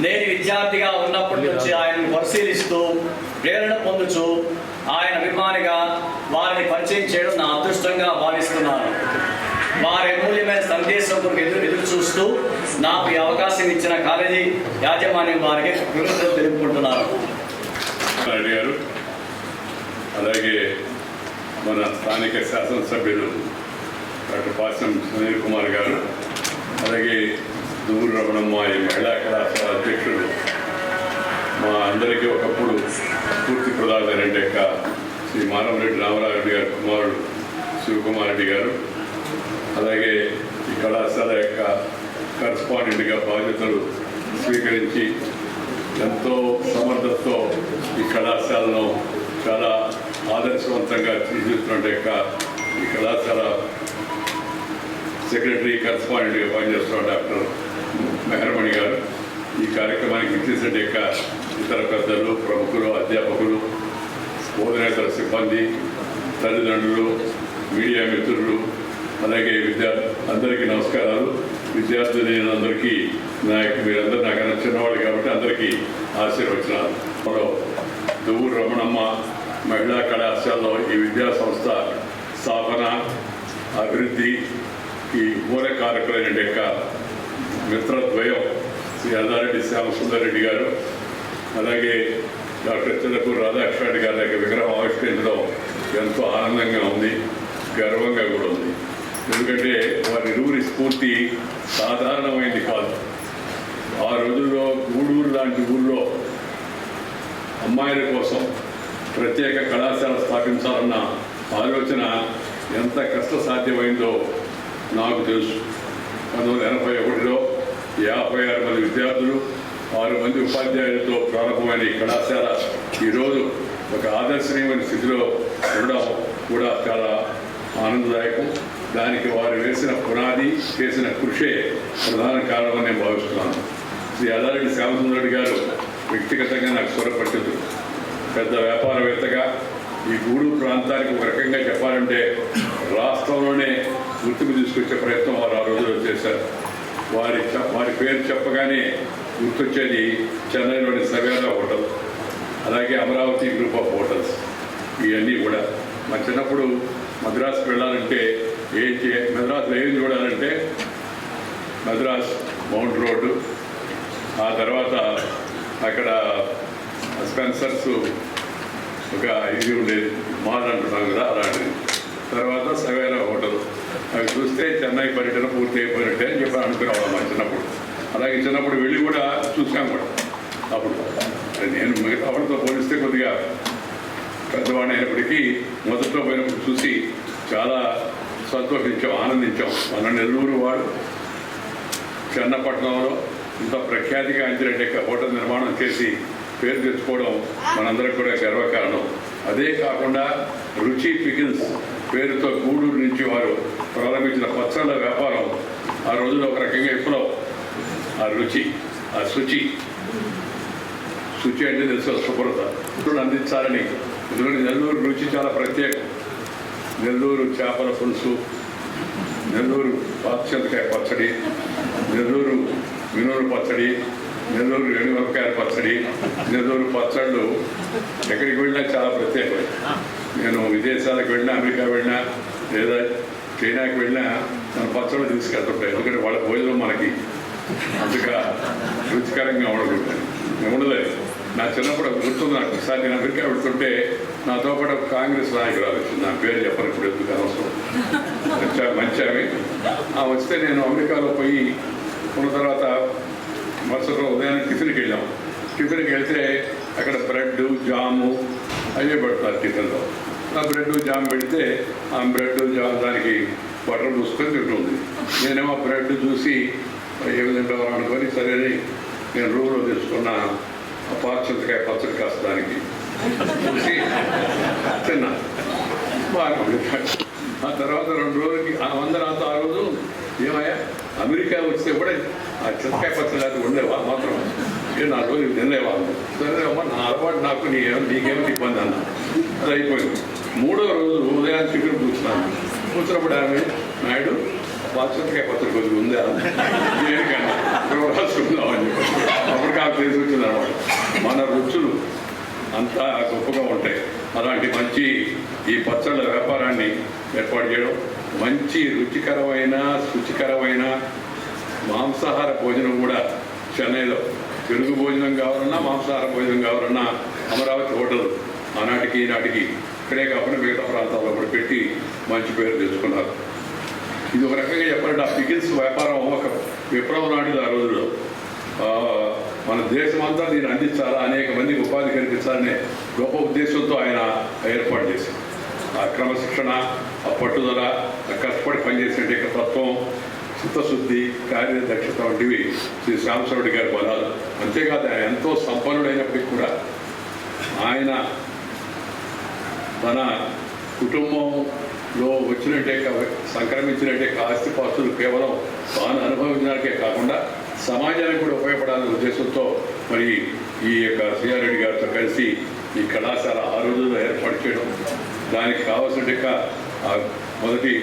నేను విద్యార్థిగా ఉన్నప్పటి నుంచి ఆయనను పరిశీలిస్తూ ప్రేరణ పొందుతూ ఆయన అభిమానిగా వారిని పరిచయం చేయడం నా అదృష్టంగా భావిస్తున్నాను. వారి అమూల్యమైన సందేశం ఎదురు చూస్తూ నాకు ఈ అవకాశం ఇచ్చిన కాలేజీ యాజమాన్యం వారికి కృతజ్ఞతలు తెలుపుకుంటున్నాను. గారు, అలాగే మన స్థానిక శాసనసభ్యులు డాక్టర్ పాసం సునీల్ కుమార్ గారు, అలాగే దువ్వూరు రమణమ్మ ఈ మహిళా కళాశాల అధ్యక్షుడు, మా అందరికీ ఒకప్పుడు స్ఫూర్తి ప్రదాతైన యొక్క శ్రీ మానవరెడ్డి రామరారెడ్డి గారి కుమారుడు శివకుమార్ రెడ్డి గారు, అలాగే ఈ కళాశాల యొక్క కరస్పాండెంట్గా బాధ్యతలు స్వీకరించి ఎంతో సమర్థతతో ఈ కళాశాలను చాలా ఆదర్శవంతంగా తీర్చిదిద్దుతున్న యొక్క ఈ కళాశాల సెక్రటరీ కరస్పాండెంట్గా పనిచేస్తున్న డాక్టర్ మెహర్మణి గారు, ఈ కార్యక్రమానికి ఇచ్చేసిన యొక్క ఇతర పెద్దలు, ప్రముఖులు, అధ్యాపకులు, బోధనేతర సిబ్బంది, తల్లిదండ్రులు, మీడియా మిత్రులు, అలాగే అందరికీ నమస్కారాలు. విద్యార్థులందరికీ మీరందరూ నాకన్నా చిన్నవాళ్ళు కాబట్టి అందరికీ ఆశీర్వచనాలు. దువ్వూరు రమణమ్మ మహిళా కళాశాలలో ఈ విద్యా సంస్థ స్థాపన, అభివృద్ధి, ఈ మూలకారకులైన యొక్క మిత్రద్వయం శ్రీ అల్లారెడ్డి శ్యామసుందర్ రెడ్డి గారు, అలాగే డాక్టర్ చిల్లకూరు రాధాకృష్ణ గారి యొక్క విగ్రహం ఆవిష్కరించడం ఎంతో ఆనందంగా ఉంది, గర్వంగా కూడా ఉంది. ఎందుకంటే వారి ఇరువురి స్ఫూర్తి సాధారణమైంది కాదు. ఆ రోజుల్లో గూడూరు లాంటి ఊళ్ళో అమ్మాయిల కోసం ప్రత్యేక కళాశాల స్థాపించాలన్న ఆలోచన ఎంత కష్టసాధ్యమైందో నాకు తెలుసు. 1981లో 56 మంది విద్యార్థులు, 6 మంది ఉపాధ్యాయులతో ప్రారంభమైన ఈ కళాశాల ఈరోజు ఒక ఆదర్శనీయమైన స్థితిలో ఉండడం కూడా చాలా ఆనందదాయకం. దానికి వారు వేసిన పునాది, చేసిన కృషే ప్రధాన కారణమని నేను భావిస్తున్నాను. శ్రీ అల్లారెడ్డి శ్యామసుందర్ గారు వ్యక్తిగతంగా నాకు స్వరపరిచితుడు. పెద్ద వ్యాపారవేత్తగా ఈ గూడూరు ప్రాంతానికి ఒక రకంగా చెప్పాలంటే రాష్ట్రంలోనే గుర్తింపు తీసుకొచ్చే ప్రయత్నం వారు ఆ రోజుల్లో చేశారు. వారి పేరు చెప్పగానే గుర్తొచ్చేది చెన్నైలోని సవేరా హోటల్, అలాగే అమరావతి గ్రూప్ ఆఫ్ హోటల్స్. ఇవన్నీ కూడా మా చిన్నప్పుడు మద్రాసుకు వెళ్ళాలంటే మద్రాసులో ఏం చూడాలంటే మద్రాస్ మౌంట్ రోడ్డు, ఆ తర్వాత అక్కడ స్పెన్సర్స్ ఒక ఇది ఉండేది, మాల్ అంటున్నాం కదా అలాంటిది. తర్వాత సవేరా హోటల్, అవి చూస్తే చెన్నై పర్యటన పూర్తి అయిపోయినట్టే అని చెప్పి అనుకునేవాళ్ళం మా చిన్నప్పుడు. అలాగే చిన్నప్పుడు వెళ్ళి కూడా చూసాం కూడా. అప్పుడు నేను మిగతా వాళ్ళతో పోలిస్తే కొద్దిగా పెద్దవాడిని అయినప్పటికీ మొదట్లో పోయినప్పుడు చూసి చాలా సంతోషించాం, ఆనందించాం. మన నెల్లూరు వాడు చెన్నపట్నంలో ఇంత ప్రఖ్యాతిగా అంచినట్టు హోటల్ నిర్మాణం చేసి పేరు తెచ్చుకోవడం మనందరికి కూడా గర్వకారణం. అదే కాకుండా రుచి పికిల్స్ పేరుతో గూడూరు నుంచి వారు ప్రారంభించిన పచ్చళ్ళ వ్యాపారం ఆ రోజుల్లో ఒక రకంగా విప్లవం. ఆ రుచి, ఆ శుచి అంటే తెలుసు శుభ్రత అందించాలని. ఎందుకంటే నెల్లూరు రుచి చాలా ప్రత్యేకం. నెల్లూరు చేపల పులుసు, నెల్లూరు పాతచింతకాయ పచ్చడి, నెల్లూరు మినూరు పచ్చడి, నెల్లూరు ఎండుమిరపకాయల పచ్చడి, నెల్లూరు పచ్చళ్ళు ఎక్కడికి వెళ్ళినా చాలా ప్రత్యేకం. నేను విదేశాలకు వెళ్ళినా, అమెరికా వెళ్ళినా లేదా చైనాకి వెళ్ళినా మన పచ్చళ్ళు తీసుకెళ్తుంటాయి. ఎందుకంటే వాళ్ళ భోజనం మనకి అంతగా రుచికరంగా ఉండలేదు. నా చిన్నప్పుడు గుర్తుంది నాకు. ఒకసారి నేను అమెరికా వెళ్తుంటే నాతో పాటు కాంగ్రెస్ నాయకురాలు వచ్చింది. నా పేరు చెప్పను ఇప్పుడు, ఎందుకు అనవసరం. మంచి ఆమె వస్తే నేను అమెరికాలో పోయి ఉన్న తర్వాత మరుసటి ఉదయాన్నే టిఫిన్కి వెళ్ళాం. టిఫిన్కి వెళ్తే అక్కడ బ్రెడ్, జాము అవే పెడతారు టిఫిన్లో. ఆ బ్రెడ్ జామ్ పెడితే ఆ బ్రెడ్ జామ్ దానికి బటర్ పూసుకొని తింటుంది. నేనేమో బ్రెడ్ చూసి ఏమి తింటామో అనుకొని సరే నేను రూమ్లో తీసుకున్న పాచింతకాయ పచ్చడి కాస్త దానికి చూసి తిన్నా. బాగుంది. ఆ తర్వాత 2 రోజులకి అందరూ అంతా ఆ రోజు ఏమయ్యా అమెరికా వస్తే కూడా ఆ చింతకాయ పచ్చడి అది ఉండేవా మాత్రం 4 రోజులు తినలేవా? సరే అమ్మ నా అలవాటు నాకు నీకేమిటి ఇబ్బంది అన్న. అది అయిపోయింది. 3వ రోజు ఉదయాన్ని చికెన్ కూర్చున్నప్పుడు ఆమె నాయుడు చింతకాయ పచ్చడి కొద్దిగా ఉందా దేనికన్నా రాసుకుందామని చెప్పి అప్పుడు కాదు తెలిసి వచ్చింది అనమాట. మన రుచులు అంతా గొప్పగా ఉంటాయి. అలాంటి మంచి ఈ పచ్చళ్ళ వ్యాపారాన్ని ఏర్పాటు చేయడం, మంచి రుచికరమైన శుచికరమైన మాంసాహార భోజనం కూడా చెన్నైలో తెలుగు భోజనం కావాలన్నా మాంసాహార భోజనం కావాలన్నా అమరావతి హోటల్ ఆనాటికి ఈనాటికి ఇక్కడే కాకుండా మిగతా ప్రాంతాల్లో కూడా పెట్టి మంచి పేరు తెచ్చుకున్నారు. ఇది ఒక రకంగా చెప్పాలంటే ఆ పికిల్స్ వ్యాపారం ఒక విప్లవం లాంటిది ఆ రోజుల్లో. మన దేశమంతా దీన్ని అందించాలా, అనేక మందికి ఉపాధి కల్పించాలనే గొప్ప ఉద్దేశంతో ఆయన ఏర్పాటు చేశారు. ఆ క్రమశిక్షణ, ఆ పట్టుదల, ఆ కష్టపడి పనిచేసే తత్వం, చిత్తశుద్ధి, కార్యదక్షత వంటివి శ్రీ శ్యామశివరెడ్డి గారి బలాలు. అంతేకాదు ఆయన ఎంతో సంపన్నుడైనప్పటికీ కూడా ఆయన తన కుటుంబంలో వచ్చినట్టే సంక్రమించినట్టే ఆస్తిపాస్తులు కేవలం తాను అనుభవించడానికే కాకుండా సమాజానికి కూడా ఉపయోగపడాలనే ఉద్దేశంతో మరి ఈ యొక్క సిఆర్ రెడ్డి గారితో కలిసి ఈ కళాశాల ఆ రోజుల్లో ఏర్పాటు చేయడం, దానికి కావాల్సిన మొదటి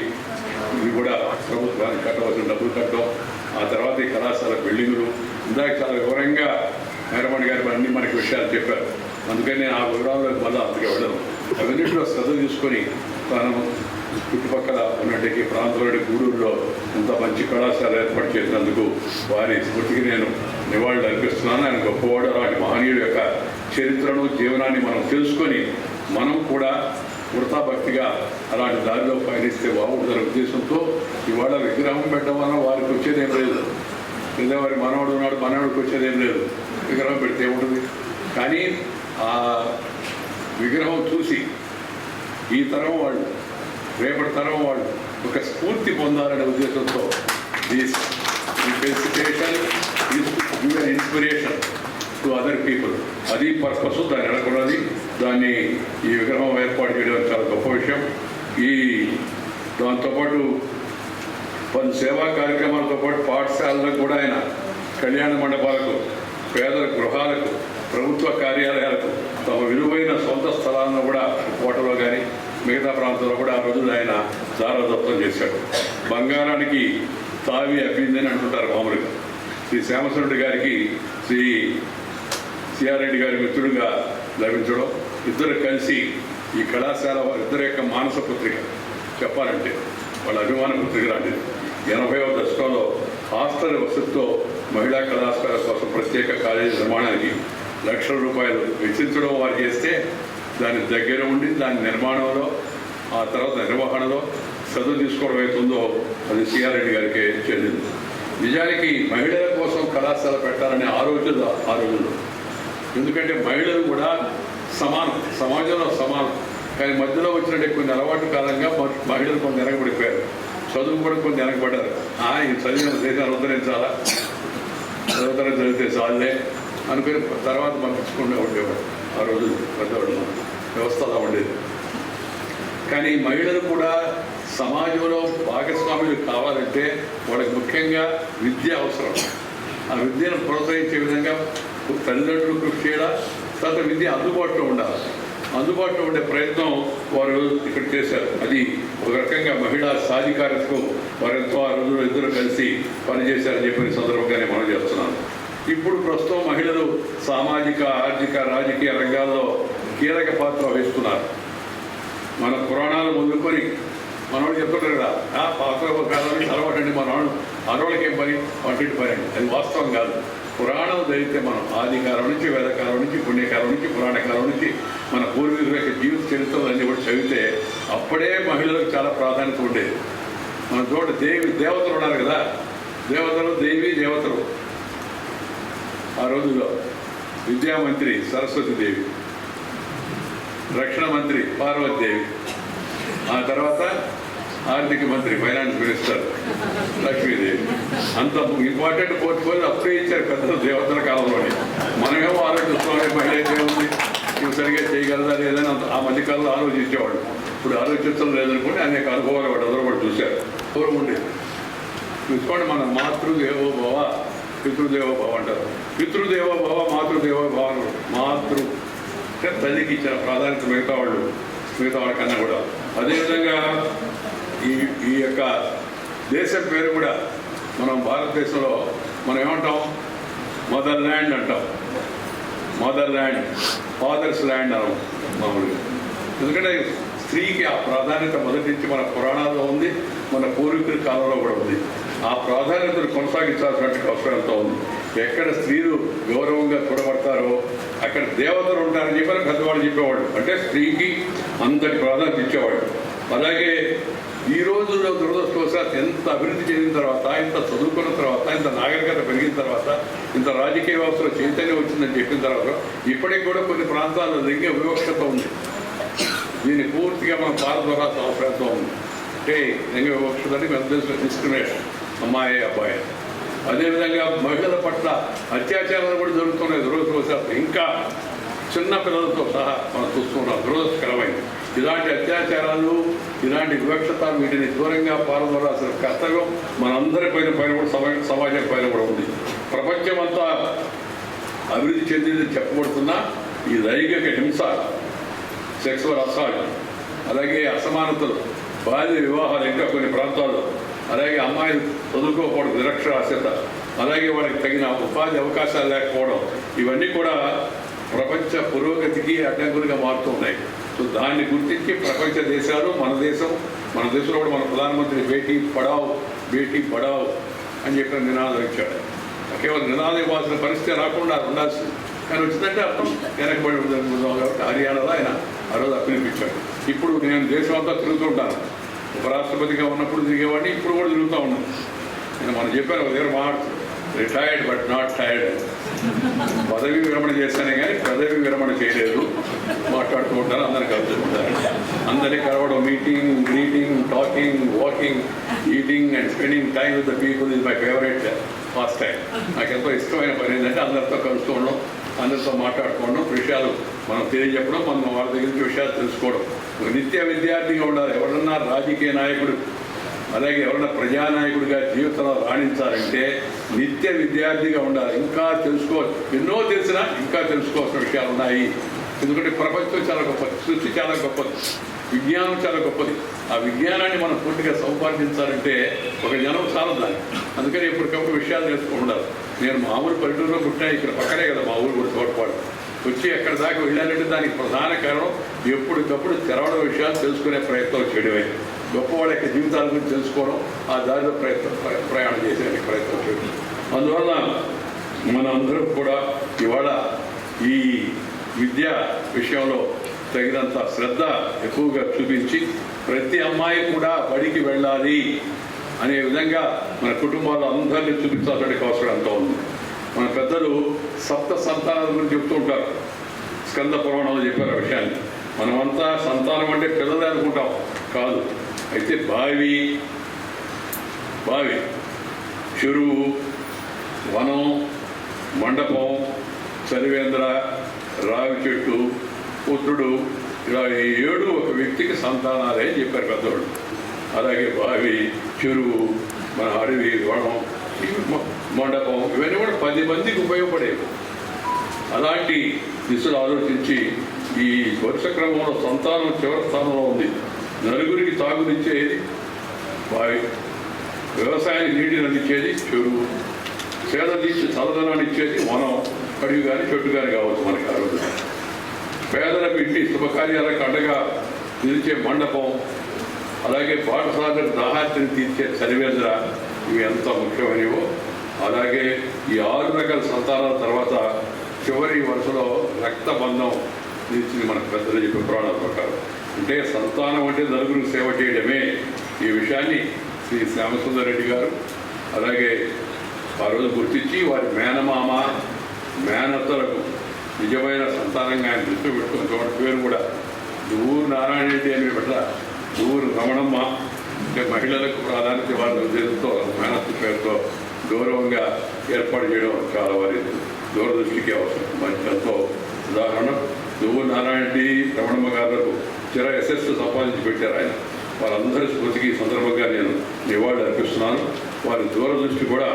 ఇది కూడా ప్రభుత్వానికి కట్టవలసిన డబ్బులు కట్టడం, ఆ తర్వాత ఈ కళాశాల బిల్డింగులు, ఇందాక చాలా వివరంగా మేరమణి గారు అన్ని మనకి విషయాలు చెప్పారు. అందుకని నేను ఆ వివరాల్లోకి మళ్ళీ అంతగా వెళ్ళను. అవన్నింటిలో శ్రద్ధ తీసుకొని తాను చుట్టుపక్కల ఉన్నటువంటి ప్రాంతంలోని గూడూరులో ఇంత మంచి కళాశాల ఏర్పాటు చేసినందుకు వారి స్మృతికి నేను నివాళులు అర్పిస్తున్నాను. ఆయన గొప్పవాడు. అలాంటి మహనీయుడు యొక్క చరిత్రను, జీవనాన్ని మనం తెలుసుకొని మనం కూడా వృతాభక్తిగా అలాంటి దారిలో పయనిస్తే బాగుంటుందనే ఉద్దేశంతో ఇవాళ విగ్రహం పెట్టడం వల్ల వారికి వచ్చేదేం లేదు. లేదా వారి మనవాడు ఉన్నాడు, మనవాడికి వచ్చేదేం లేదు. విగ్రహం పెడితే ఏముంటుంది? కానీ ఆ విగ్రహం చూసి ఈ తరం వాళ్ళు, రేపటి తరం వాళ్ళు ఒక స్ఫూర్తి పొందాలనే ఉద్దేశంతో ఇన్స్పిరేషన్ టు అదర్ పీపుల్, అది పర్పస్ దాన్ని నెలకొన్నది. దాన్ని ఈ విగ్రహం ఏర్పాటు చేయడం చాలా గొప్ప విషయం. దాంతోపాటు పలు సేవా కార్యక్రమాలతో పాటు పాఠశాలలకు కూడా ఆయన కళ్యాణ మండపాలకు, పేదల గృహాలకు, ప్రభుత్వ కార్యాలయాలకు తమ విలువైన సొంత స్థలాలను కూడా కోటలో కానీ మిగతా ప్రాంతంలో కూడా ఆ రోజులు ఆయన దారాదత్తం చేశాడు. బంగారానికి తావి అబ్బిందని అంటుంటారు మామూలుగా. శ్రీ శ్యామశివరెడ్డి గారికి శ్రీ సిఆర్ రెడ్డి గారి మిత్రుడిగా లభించడం, ఇద్దరు కలిసి ఈ కళాశాల ఇద్దరు యొక్క మానస పుత్రిక చెప్పాలంటే వాళ్ళ అభిమాన పుత్రిక లాంటిది. 80వ దశకంలో హాస్టల్ వసతితో మహిళా కళాశాల కోసం ప్రత్యేక కాలేజీ నిర్మాణానికి లక్షల రూపాయలు వెచ్చించడం వారు చేస్తే దాని దగ్గర ఉండి దాని నిర్మాణంలో, ఆ తర్వాత నిర్వహణలో చదువు తీసుకోవడం అవుతుందో అది సిఆర్ రెడ్డి గారికి చెందింది. నిజానికి మహిళల కోసం కళాశాల పెట్టాలనే ఆలోచనలో ఎందుకంటే మహిళలు కూడా సమానం, సమాజంలో సమానం. కానీ మధ్యలో వచ్చినట్టే కొన్ని అలవాటు కాలంగా మహిళలు కొంత వెనకబడిపోయారు, చదువు కూడా కొంత వెనకబడ్డారు. ఈ చదివిన దేశాన్ని ఉద్ధరించాలా, చదువుతరం చదివితే చాలే అనుకుని తర్వాత పంపించుకుంటూ ఉండేవాడు. ఆ రోజు పెద్దవాడు వ్యవస్థ అలా ఉండేది. కానీ మహిళలు కూడా సమాజంలో భాగస్వాములు కావాలంటే వాళ్ళకి ముఖ్యంగా విద్య అవసరం. ఆ విద్యను ప్రోత్సహించే విధంగా తల్లిదండ్రులు కృషి చేయడం, తర్వాత విద్య అందుబాటులో ఉండాలి. అందుబాటులో ఉండే ప్రయత్నం వారు ఇక్కడ చేశారు. అది ఒక రకంగా మహిళా సాధికారతకు వారెంతో ఆ రోజుల్లో ఇద్దరు కలిసి పనిచేశారని చెప్పిన సందర్భంగానే మనం చేస్తున్నాను. ఇప్పుడు ప్రస్తుతం మహిళలు సామాజిక, ఆర్థిక, రాజకీయ రంగాల్లో కీలక పాత్ర వహిస్తున్నారు. మన పురాణాలు మొదలుకొని మనవాళ్ళు చెప్తుంటారు కదా, పాత్ర కాదని అలవాటండి మనవాళ్ళు, మనవాళ్ళకి ఏం పని, వంటింటి పని అండి. అది వాస్తవం కాదు. పురాణం చదివితే మనం ఆదికాలం నుంచి, వేదకాలం నుంచి, పుణ్యకాలం నుంచి, పురాణకాలం నుంచి మన పూర్వీకుల యొక్క జీవిత చరిత్రలు అన్నీ కూడా చదివితే అప్పుడే మహిళలకు చాలా ప్రాధాన్యత ఉండేది. మన చోట దేవతలు ఉన్నారు కదా, దేవతలు, దేవతలు. ఆ రోజుల్లో విద్యామంత్రి సరస్వతీదేవి, రక్షణ మంత్రి పార్వతీదేవి, ఆ తర్వాత ఆర్థిక మంత్రి, ఫైనాన్స్ మినిస్టర్ లక్ష్మీదేవి. అంత ఇంపార్టెంట్ పోర్ట్ఫోలియో అప్పుడే ఇచ్చారు పెద్దలు దేవతల కాలంలోనే. మనమేమో ఆలోచిస్తామే మహిళ ఏముంది, ఇవి సరిగ్గా చేయగలదా లేదని ఆ మధ్యకాలంలో ఆలోచించేవాడు. ఇప్పుడు ఆలోచించడం లేదనుకుంటే అనేక అనుభవాలు వాడు అందరూ కూడా చూశారు. పూర్వం ఉండేది చూసుకోండి, మన మాతృదేవోభవ పితృదేవోభవ అంటారు. పితృదేవోభవ మాతృదేవోభవ. మాతృ అంటే తల్లికి ఇచ్చిన ప్రాధాన్యత మిగతా వాళ్ళకన్నా కూడా. అదేవిధంగా ఈ యొక్క దేశం పేరు కూడా మనం భారతదేశంలో మనం ఏమంటాం, మదర్ ల్యాండ్ అంటాం. మదర్ ల్యాండ్, ఫాదర్స్ ల్యాండ్ అనం మామూలుగా. ఎందుకంటే స్త్రీకి ఆ ప్రాధాన్యత మొదటి నుంచి మన పురాణాల్లో ఉంది, మన పూర్వీకుల కాలంలో కూడా ఉంది. ఆ ప్రాధాన్యతను కొనసాగించాల్సినటువంటి అవసరం ఎంతో ఉంది. ఎక్కడ స్త్రీలు గౌరవంగా చూడబడతారో అక్కడ దేవతలు ఉంటారని చెప్పని పెద్దవాళ్ళు చెప్పేవాళ్ళు. అంటే స్త్రీకి అంతటి ప్రాధాన్యత ఇచ్చేవాళ్ళు. అలాగే ఈ రోజుల్లో దురదృష్టవశాత్తు ఎంత అభివృద్ధి చెందిన తర్వాత, ఇంత చదువుకున్న తర్వాత, ఇంత నాగరికత పెరిగిన తర్వాత, ఇంత రాజకీయ వ్యవస్థలో చైతన్యం వచ్చిందని చెప్పిన తర్వాత ఇప్పటికి కూడా కొన్ని ప్రాంతాల్లో లింగ వివక్షత ఉంది. దీన్ని పూర్తిగా మనం పారదోరాల్సిన అవసరంతో ఉంది. అంటే లింగ వివక్షత అంటే మేము తెలుసు డిస్క్రిమినేషన్, అమ్మాయి అబ్బాయి. అదేవిధంగా మహిళల పట్ల అత్యాచారాలు కూడా జరుగుతున్నాయి దురదృష్టవశాత్తు. ఇంకా చిన్న పిల్లలతో సహా మనం చూస్తున్నాం. దురదృష్టకరమైంది. ఇలాంటి అత్యాచారాలు, ఇలాంటి వివక్షత, వీటిని దూరంగా పాల్గొనాల్సిన కర్తవ్యం మనందరి పైన కూడా సమాజం పైన కూడా ఉంది. ప్రపంచమంతా అభివృద్ధి చెందిందని చెప్పబడుతున్నా ఈ లైంగిక హింస, సెక్సువల్ అసాల్ట్, అలాగే అసమానతలు, బాల్య వివాహాలు ఇంకా కొన్ని ప్రాంతాల్లో, అలాగే అమ్మాయిలు చదువుకోకపోవడం, నిరక్షరాస్యత, అలాగే వాళ్ళకి తగిన ఉపాధి అవకాశాలు లేకపోవడం, ఇవన్నీ కూడా ప్రపంచ పురోగతికి అడ్డంకులుగా మారుతున్నాయి. సో దాన్ని గుర్తించి ప్రపంచ దేశాలు, మన దేశంలో కూడా మన ప్రధానమంత్రి బేటీ పడావ్ అని చెప్పిన నినాదం ఇచ్చాడు. కేవలం నినాదం ఇవ్వాల్సిన పరిస్థితి రాకుండా ఉండాల్సింది, కానీ వచ్చిందంటే అర్థం వెనకబడి కాబట్టి హర్యానాలో ఆయన ఆ రోజు పిలిపించాడు. ఇప్పుడు నేను దేశం అంతా తిరుగుతుంటాను. ఉపరాష్ట్రపతిగా ఉన్నప్పుడు తిరిగేవాడిని, ఇప్పుడు కూడా తిరుగుతూ ఉన్నాను. నేను మనం చెప్పాను ఒక దగ్గర మాట్లాడుతూ, రిటైర్డ్ బట్ నాట్ టైర్డ్. పదవి విరమణ చేశానే కానీ పదవి విరమణ చేయలేదు. మాట్లాడుతూ ఉంటాను, అందరినీ కలుపుతుంటారు. అందరినీ కలవడం, meeting, greeting, talking, walking, eating and spending time with the people is my favourite fast time. నాకు ఎంతో ఇష్టమైన పని ఏంటంటే అందరితో కలుస్తూ ఉండడం, అందరితో మాట్లాడుకోవడం, విషయాలు మనం తెలియజెప్పడం, మనం వాళ్ళ దగ్గర నుంచి విషయాలు తెలుసుకోవడం. నిత్య విద్యార్థిగా ఉండాలి. ఎవరన్నా రాజకీయ నాయకుడు, అలాగే ఎవరైనా ప్రజానాయకుడిగా జీవితంలో రాణించాలంటే నిత్య విద్యార్థిగా ఉండాలి. ఇంకా ఎన్నో తెలిసినా ఇంకా తెలుసుకోవాల్సిన విషయాలు ఉన్నాయి. ఎందుకంటే ప్రపంచం చాలా గొప్పది, సృష్టి చాలా గొప్పది, విజ్ఞానం చాలా గొప్పది. ఆ విజ్ఞానాన్ని మనం పూర్తిగా సంపాదించాలంటే ఒక జనం చాలా దాన్ని. అందుకని ఎప్పటికప్పుడు విషయాలు తెలుసుకుని ఉండాలి. నేను మామూలు పల్లెటూరులో పుట్టినా, ఇక్కడ పక్కనే కదా మా ఊరు కూడా తోడ్పాటు. వచ్చి ఎక్కడి దాకా వెళ్ళాలంటే దానికి ప్రధాన కారణం ఎప్పటికప్పుడు తెరవడం, విషయాలు తెలుసుకునే ప్రయత్నం చేయడమే. గొప్పవాళ్ళ యొక్క జీవితాల గురించి తెలుసుకోవడం, ఆ దారిలో ప్రయాణం చేసే ప్రయత్నం చేయడం. అందువల్ల మనందరం కూడా ఇవాళ ఈ విద్యా విషయంలో తగినంత శ్రద్ధ ఎక్కువగా చూపించి ప్రతి అమ్మాయి కూడా బడికి వెళ్ళాలి అనే విధంగా మన కుటుంబాల్లో అందరినీ చూపించాల్సిన అవసరం ఎంతో ఉంది. మన పెద్దలు సప్త సంతానాల గురించి చెప్తూ ఉంటారు. స్కంద పురాణంలో చెప్పారు ఆ విషయాన్ని. మనమంతా సంతానం అంటే పిల్లలే అనుకుంటాం, కాదు. అయితే బావి, చెరువు, వనం, మండపం, చలివేంద్ర, రావి చెట్టు, పుత్రుడు, ఇలా 7 ఒక వ్యక్తికి సంతానాలే చెప్పారు పెద్దవాళ్ళు. అలాగే బావి, చెరువు, మన అడవి, వనం, మండపం, ఇవన్నీ కూడా 10 మందికి ఉపయోగపడేవి. అలాంటి దిశలు ఆలోచించి ఈ వరుస క్రమంలో సంతానం చివరి స్థానంలో ఉంది. నలుగురికి తాగునిచ్చేది బావి, వ్యవసాయానికి నీటిని అందించేది చెరువు, సేద తీసి చల్లదనాన్ని ఇచ్చేది వనం, అడవి కానీ చెట్టు కానీ కావచ్చు మనకి. ఆ రోజు పేదలకు ఇంటి శుభకార్యాలకు అండగా నిలిచే మండపం, అలాగే పాఠశాలకు దాహార్తిని తీర్చే చలివేంద్ర, ఇవి ఎంత ముఖ్యమైనవో. అలాగే ఈ 6 రకాల సంతానాల తర్వాత చివరి వరుసలో రక్తబంధం నిలిచింది మనకు పెద్దలు చెప్పే పురాణాల ప్రకారం. అంటే సంతానం అంటే నలుగురికి సేవ చేయడమే. ఈ విషయాన్ని శ్రీ శ్యామసుందర్ రెడ్డి గారు అలాగే ఆ రోజు గుర్తించి వారి మేనమామ, మేనత్తలకు నిజమైన సంతానంగా ఆయన దృష్టి పెట్టుకుని పేరు కూడా ఊరు నారాయణ రెడ్డి అని పెట్ట, ఊరు రమణమ్మ, అంటే మహిళలకు ప్రాధాన్యత వాళ్ళ ఉద్దేశంతో మేనత్తు పేరుతో గౌరవంగా ఏర్పాటు చేయడం చాలా వారి దూరదృష్టికి అవసరం. మంచి ఎంతో ఉదాహరణ నువ్వు నారాయణటి రమణమ్మ గారులకు చిర యశస్సు సంపాదించి పెట్టారు ఆయన. వారందరి స్మృతికి ఈ సందర్భంగా నేను నివాళులు అర్పిస్తున్నాను. వారి దూరదృష్టి కూడా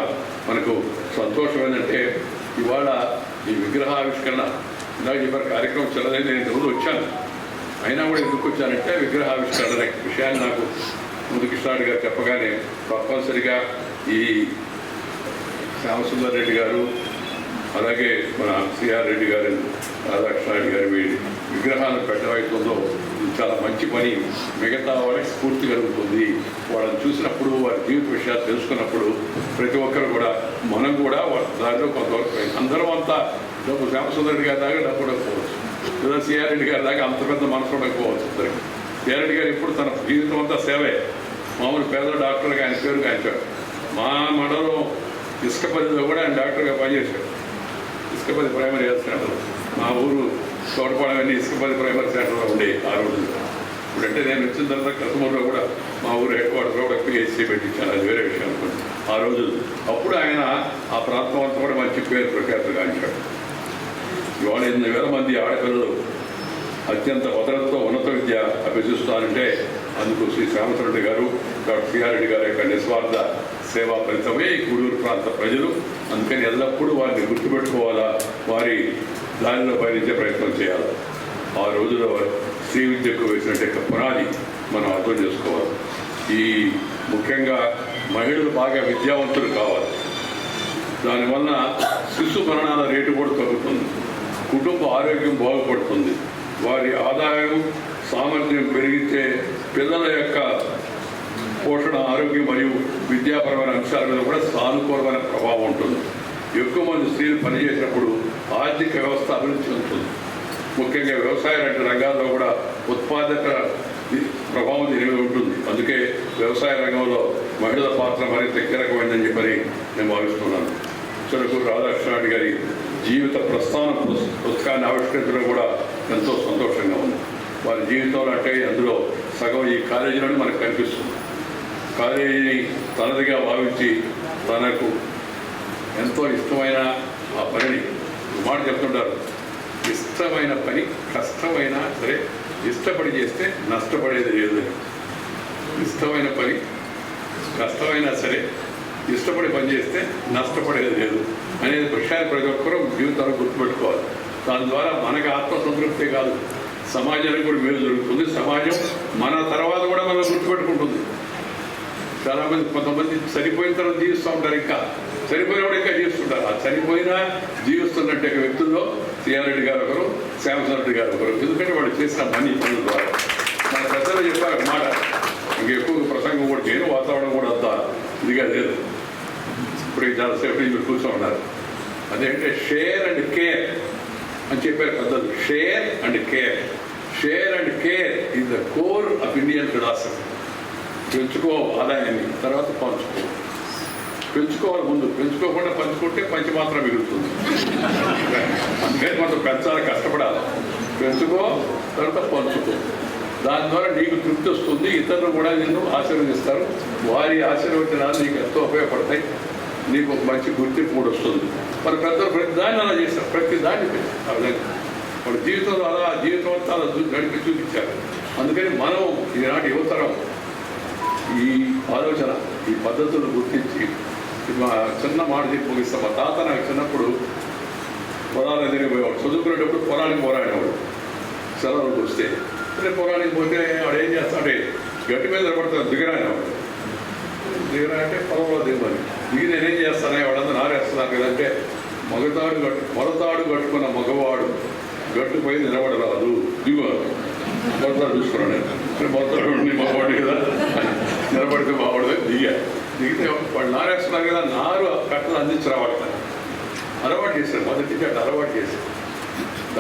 మనకు సంతోషం ఏంటంటే ఇవాళ ఈ విగ్రహావిష్కరణ ఇందాక చెప్పారు కార్యక్రమం చిన్నదైంది, నేను రోజు వచ్చాను. అయినా కూడా ఎందుకు వచ్చానంటే విగ్రహావిష్కరణ విషయాన్ని నాకు ముందు కృష్ణారెడ్డి గారు చెప్పగానే తప్పనిసరిగా ఈ శ్యామసుందర్ రెడ్డి గారు అలాగే మన సిఆర్ రెడ్డి గారు రాధాకృష్ణారెడ్డి గారు వీరి విగ్రహాలను పెట్టవైతుందో చాలా మంచి పని. మిగతా వాళ్ళకి స్ఫూర్తి కలుగుతుంది. వాళ్ళని చూసినప్పుడు వారి జీవిత విషయాలు తెలుసుకున్నప్పుడు ప్రతి ఒక్కరు కూడా మనం కూడా దాంట్లో కొంతవరకు అందరం అంతా డబ్బు శ్యామసుందర్ రెడ్డి గారి దాకా డబ్బు ఉండకపోవచ్చు, లేదా సిఆర్ రెడ్డి గారి దాకా అంత పెద్ద మనసు ఉండకపోవచ్చు. సిఆర్ రెడ్డి గారు ఇప్పుడు తన జీవితం అంతా సేవే. మామూలు పేద డాక్టర్గా ఆయన పేరు గాంచాడు. మా మండలం ఇసుకపల్లిలో కూడా ఆయన డాక్టర్గా పనిచేశాడు. ఇసుకపల్లి ప్రైమరీ హెల్త్ సెంటర్, మా ఊరు తోటపాలెం అన్ని ఇసుకపల్లి ప్రైమరీ సెంటర్లో ఉండేవి ఆ రోజుల్లో. ఇప్పుడంటే నేను వచ్చిన తర్వాత కస్టమర్లో కూడా మా ఊరు హెడ్ క్వార్టర్లో కూడా పిహెచ్సి పెట్టించాను. అది వేరే విషయం అనుకోండి. ఆ రోజు అప్పుడు ఆయన ఆ ప్రాంతం అంతా కూడా మంచి పేరు ప్రఖ్యాతులు గాంచాడు. ఇవాళ 8,000 మంది ఆడపిల్లలు అత్యంత భద్రతతో ఉన్నత విద్య అభ్యసిస్తారంటే అందుకు శ్రీ శ్యామసుందర్ గారు, డాక్టర్ సిఆర్ రెడ్డి గారి యొక్క నిస్వార్థ సేవా ఫలితమే ఈ గూడూరు ప్రాంత ప్రజలు. అందుకని ఎల్లప్పుడూ వారిని గుర్తుపెట్టుకోవాలా, వారి దారిలో పయనించే ప్రయత్నం చేయాలి. ఆ రోజులో స్త్రీ విద్యకు వేసినట్టు పునాది మనం అర్థం చేసుకోవాలి. ఈ ముఖ్యంగా మహిళలు బాగా విద్యావంతులు కావాలి. దానివల్ల శిశు మరణాల రేటు కూడా తగ్గుతుంది, కుటుంబ ఆరోగ్యం బాగుపడుతుంది, వారి ఆదాయం సామర్థ్యం పెరిగితే పిల్లల యొక్క పోషణ, ఆరోగ్యం మరియు విద్యాపరమైన అంశాల మీద కూడా సానుకూలమైన ప్రభావం ఉంటుంది. ఎక్కువ మంది స్త్రీలు పనిచేసినప్పుడు ఆర్థిక వ్యవస్థ అభివృద్ధి చెందుతుంది. ముఖ్యంగా వ్యవసాయ రంగాల్లో కూడా ఉత్పాదక ప్రభావం దీని మీద ఉంటుంది. అందుకే వ్యవసాయ రంగంలో మహిళల పాత్ర మరింత కీలకమైందని చెప్పని నేను భావిస్తున్నాను. చిరకు రాధాకృష్ణారెడ్డి గారి జీవిత ప్రస్థానం పుస్తకాన్ని ఆవిష్కరించడం కూడా ఎంతో సంతోషంగా ఉంది. వారి జీవితంలో అంటే అందులో సగం ఈ కాలేజీలోనే మనకు కనిపిస్తుంది. కాలేజీని తనదిగా భావించి తనకు ఎంతో ఇష్టమైన ఆ పనిని మాట చెప్తుంటారు, ఇష్టమైన పని కష్టమైనా సరే ఇష్టపడి చేస్తే నష్టపడేది లేదు. ఇష్టమైన పని కష్టమైనా సరే ఇష్టపడి పనిచేస్తే నష్టపడేది లేదు అనేది విషయాన్ని ప్రతి ఒక్కరూ జీవితాలు గుర్తుపెట్టుకోవాలి. దాని ద్వారా మనకు ఆత్మసంతృప్తి కాదు, సమాజానికి కూడా మేలు జరుగుతుంది. సమాజం మన తర్వాత కూడా మనం గుర్తుపెట్టుకుంటుంది. చాలామంది కొంతమంది చనిపోయిన తర్వాత జీవిస్తూ ఉంటారు, ఇంకా చనిపోయిన కూడా ఇంకా జీవిస్తుంటారు. ఆ చనిపోయినా జీవిస్తున్నట్టు వ్యక్తుల్లో సిఆర్ రెడ్డి గారు ఒకరు, శ్యామసుందర్ రెడ్డి గారు ఒకరు. ఎందుకంటే వాళ్ళు చేసిన పనుల ద్వారా మన పెద్దలు చెప్పారు మాట. ఇంక ఎక్కువ ప్రసంగం కూడా చేయను, వాతావరణం కూడా అంత ఇదిగా లేదు. ఇప్పుడు చాలాసేపు మీరు కూర్చో ఉన్నారు. అదేంటే షేర్ అండ్ కేర్ అని చెప్పారు పెద్దలు. Share and care, share and care is the core of Indian philosophy. పెంచుకో ఆదాయాన్ని, తర్వాత పంచుకో. పెంచుకోవాలి ముందు, పెంచుకోకుండా పంచుకుంటే పంచి మాత్రం మిగులుతుంది. అందుకని మనం పెంచాలి, కష్టపడాలి. పెంచుకో, తర్వాత పంచుకో. దాని ద్వారా నీకు తృప్తి వస్తుంది, ఇతరులు కూడా నిన్ను ఆశీర్వదిస్తారు. వారి ఆశీర్వచనాలు నీకు ఎంతో ఉపయోగపడతాయి. నీకు ఒక మంచి గుర్తింపు కూడా వస్తుంది. మరి పెద్దలు ప్రతి దాన్ని అలా చేస్తారు, ప్రతి దాన్ని వాళ్ళ జీవితంలో అలా జీవితం అంతా అలా గడిపి చూపించారు. అందుకని మనం ఈనాటి యువతరం ఈ ఆలోచన, ఈ పద్ధతులను గుర్తించి చిన్న మాట చెప్పి ముగిస్తాం. మా తాత నాకు చిన్నప్పుడు పొలాలకు తిరిగిపోయేవాడు. చదువుకునేటప్పుడు పొలానికి పోరాడేవాడు. సెలవులకు వస్తే అంటే పొలానికి పోతే వాడు ఏం చేస్తాడే, గట్టి మీద నిలబడతాడు, దిగరానేవాడు. దిగరా అంటే పొలంలో దిగమని దిగి నేనేం చేస్తానే, వాడంతా నారేస్తున్నారు కదంటే, మొలతాడు కట్టుకున్న మగవాడు గట్టుపై నిలబడరాదు, దిగువాడు. మొలతాడు చూసుకున్నాడు నేను, మొలతాడు మగవాడు కదా, నిలబడితే బాగుండదు. దిగితే వాళ్ళు నారేస్తున్నారు కదా, నారు కట్టలు అందించరా వాడతారు. అలవాటు చేశారు, మొదటి అట్లా అలవాటు చేశారు.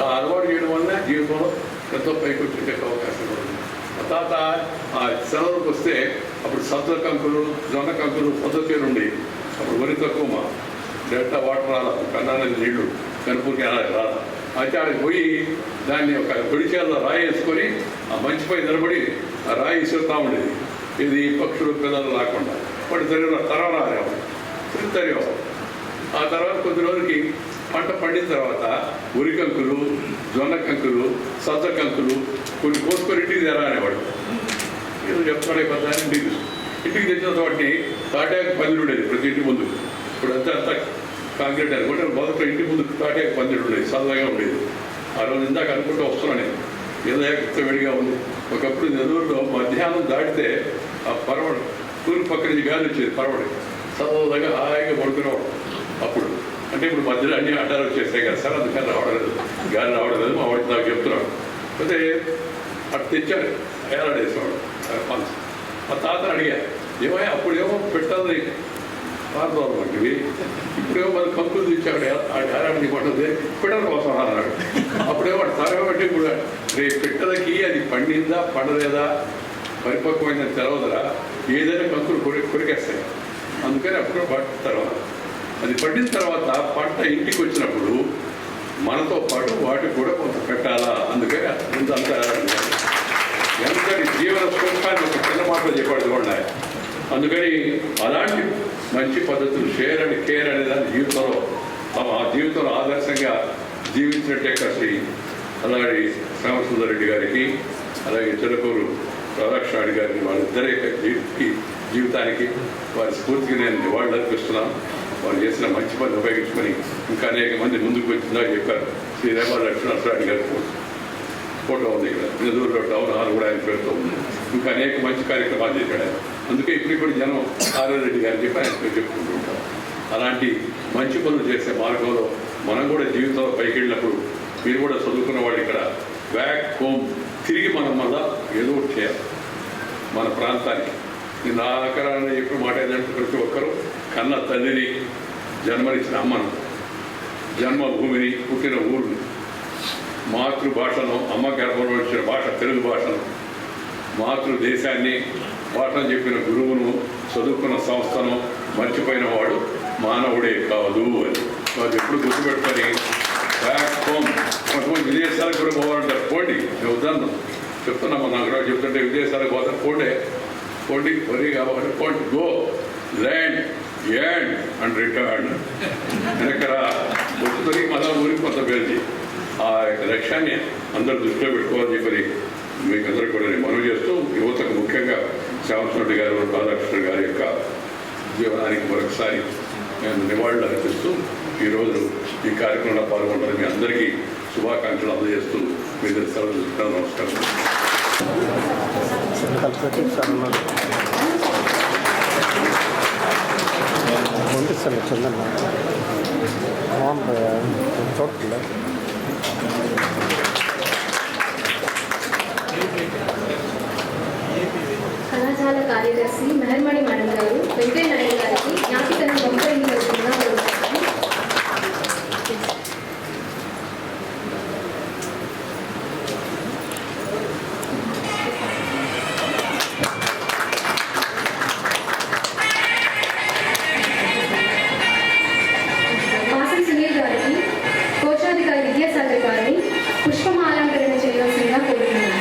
ఆ అలవాటు చేయడం వల్ల జీవితంలో ఎంతో పైకి వచ్చే అవకాశం ఉంది. తర్వాత ఆ సెలవులకు వస్తే అప్పుడు సజ్జ కంకులు, జొన్న కంకులు పద్ధతి ఉండి, అప్పుడు వరి తక్కువ, మా డెల్టా వాటర్ రాల, కన్నానది నీళ్లు కనుపూర్కి రాల. అయితే ఆడికి పోయి దాన్ని ఒక పొడిచేల్లో రాయి వేసుకొని ఆ మంచిపై నిలబడి ఆ రాయి ఇసురుతూ ఉండేది. ఇది పక్షులు పిల్లలు రాకుండా వాడు తరవరాలేవాడు తరిగేవాడు. ఆ తర్వాత కొద్ది రోజులకి పంట పండిన తర్వాత ఉరి కంకులు, జొన్న కంకులు, సజ్జ కంకులు కొన్ని కోసుకొని ఇంటికి తెరానేవాడు. ఏదో చెప్తాడే కదా ఇంటికి తెచ్చిన వాటిని తాటాకు పందిరి ఉండేది ప్రతి ఇంటి ముందు. ఇప్పుడు అంతా కాంక్రీట్ అనుకుంటే మొదట ఇంటి ముందు తాటాకు పందిరి ఉండేది, చల్లగా ఉండేది. ఆ రోజు ఇందాక అనుకుంటూ వస్తున్నాను నేను, ఏదో వేడిగా ఉంది. ఒకప్పుడు నెల్లూరులో మధ్యాహ్నం దాటితే ఆ పరవడు తూర్పు పక్క నుంచి గాలి వచ్చేది, పరవడి చల్లగా హాయిగా పడుకునేవాడు. అప్పుడు అంటే ఇప్పుడు మధ్యలో అన్ని అడ్డాలు వచ్చేస్తాయి కదా సార్, అందుకని రావడం లేదు, గాలి రావడం లేదు. మా వాడికి నాకు చెప్తున్నాడు. అయితే అటు తెచ్చాడు, ఏలాడేసేవాడు మా తాతను అడిగా, ఏమయ్యా అప్పుడేమో పెట్టాలి పాతవాళ్ళు వంటివి, ఇప్పుడేమో మరి కంకులు తెచ్చాడు ఏలాడికి పట్టదు పెట్టల కోసం అన్నాడు. అప్పుడేమో తరగబట్టి ఇప్పుడు రేపు పెట్టలకి అది పండిందా పండలేదా పరిపక్వమైన తెలవదరా, ఏదైనా కంకులు కొరికేస్తాయి. అందుకని అప్పుడు తర్వాత అది పండిన తర్వాత పంట ఇంటికి వచ్చినప్పుడు మనతో పాటు వాటికి కూడా కొంత పెట్టాలా. అందుకని అంతా ఎంతటి జీవన సూత్రాన్ని ఒక చిన్న మాటలో చెప్పాడు కూడా. అందుకని అలాంటి మంచి పద్ధతులు షేర్ అండ్ కేర్ అనే దాని జీవితంలో ఆ జీవితంలో ఆదర్శంగా జీవించినట్టే శ్రీ అలాంటి శ్యామసుందర్ గారికి, అలాగే చిలకూరు రాధాకృష్ణ గారికి, వాళ్ళిద్దరి జీవితానికి వారి స్ఫూర్తికి నేను నివాళులు అర్పిస్తున్నాను. వాళ్ళు చేసిన మంచి పని ఉపయోగించుకొని ఇంకా అనేక మంది ముందుకు వచ్చిందా చెప్పారు. శ్రీ రేమా లక్ష్మణరావు గారి ఫోటో ఉంది ఇక్కడ, నెల్లూరులో టౌన్ హాల్ కూడా ఆయన పేరుతో ఉంది. ఇంకా అనేక మంచి కార్యక్రమాలు చేశాడు ఆయన. అందుకే ఇప్పుడు జనం ఆర్ఆర్రెడ్డి గారిని చెప్పి ఆయన పేరు చెప్పుకుంటూ ఉంటారు. అలాంటి మంచి పనులు చేసే మార్గంలో మనం కూడా జీవితంలో పైకి వెళ్ళినప్పుడు మీరు కూడా చదువుకున్న వాళ్ళు ఇక్కడ బ్యాక్ హోమ్ తిరిగి మనం మళ్ళా ఏదో ఒకటి చేయాలి మన ప్రాంతానికి. నేను ఆకరాన్ని చెప్పిన మాట ఏంటంటే ప్రతి ఒక్కరూ కన్న తల్లిని, జన్మనిచ్చిన అమ్మను, జన్మభూమిని, పుట్టిన ఊరిని, మాతృభాషను, అమ్మ గర్భంలో వచ్చిన భాష తెలుగు భాషను, మాతృదేశాన్ని, భాషను చెప్పిన గురువును, చదువుకున్న సంస్థను మర్చిపోయిన వాడు మానవుడే కాదు అని వాళ్ళు ఎప్పుడు గుర్తుపెట్టుకొని బ్యాక్ హోమ్. కొంతమంది విదేశాలకు కూడా పోవాలంటారు. పోండి, నేను వద్దాను చెప్తున్నాము, నాకు కూడా చెప్తుంటే విదేశాలకు పోతారు. పోండి వరి కాబట్టి పోండి, go land and and return. వెనకర వస్తుంది మళ్ళా ఊరికి కొంత పేరు. ఆ యొక్క లక్ష్యాన్ని అందరూ దృష్టిలో పెట్టుకోవాలని చెప్పి మీకు అందరూ కూడా నేను మనవి చేస్తూ, యువతకు ముఖ్యంగా శ్యామసుందర్ గారు, రాధాకృష్ణ గారి యొక్క జీవనానికి మరొకసారి నేను నివాళులు అర్పిస్తూ ఈరోజు ఈ కార్యక్రమంలో పాల్గొంటున్న మీ అందరికీ శుభాకాంక్షలు అందజేస్తూ మీ సెలవు తీసుకుంటాను. నమస్కారం. కళాశాల కార్యదర్శి మెహర్మణి మేడం గారు వెంకయ్య నాయుడు గారికి జ్ఞాపికను బహుకరించవలసిందిగా కోరుతున్నాను. పాసం సునీల్ గారికి, కోశాధికారి విద్యాసాగర్ గారిని పుష్పమాలంకరణ చేయవలసిందిగా కోరుతున్నాను.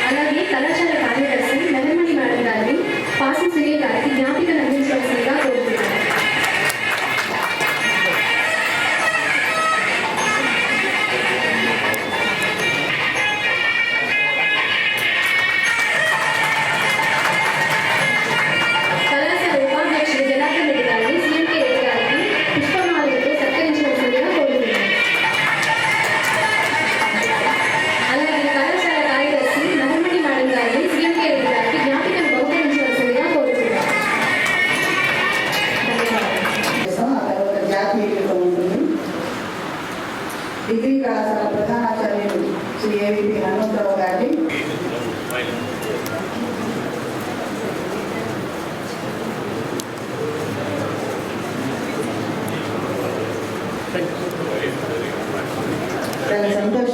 అలాగే కళాశాల కార్యదర్శి మెహర్మణి మేడం గారిని పాసం సునీల్ గారికి జ్ఞాపికను అందించవలసిందిగా కోరుతున్నాను. కళాశాల ఉపాధ్యక్షుడు జనార్దన్ రెడ్డి గారిని సిఎంకే రెడ్డి గారికి పుష్పమాలతో సత్కరించవలసిందిగా కోరుతున్నాను. అలాగే కళాశాల కార్యదర్శి మెహర్మణి మేడం గారిని సిఎంకే రెడ్డి గారికి జ్ఞాపికను బహుకరించవలసిందిగా కోరుతున్నాను. తర్వాత జాతీయ గీతం ఉంటుంది. డిగ్రీ కళాశాల ప్రధానాచార్యులు శ్రీ ఏవిపి హనుమంతరావు గారిని, దాని సంతోష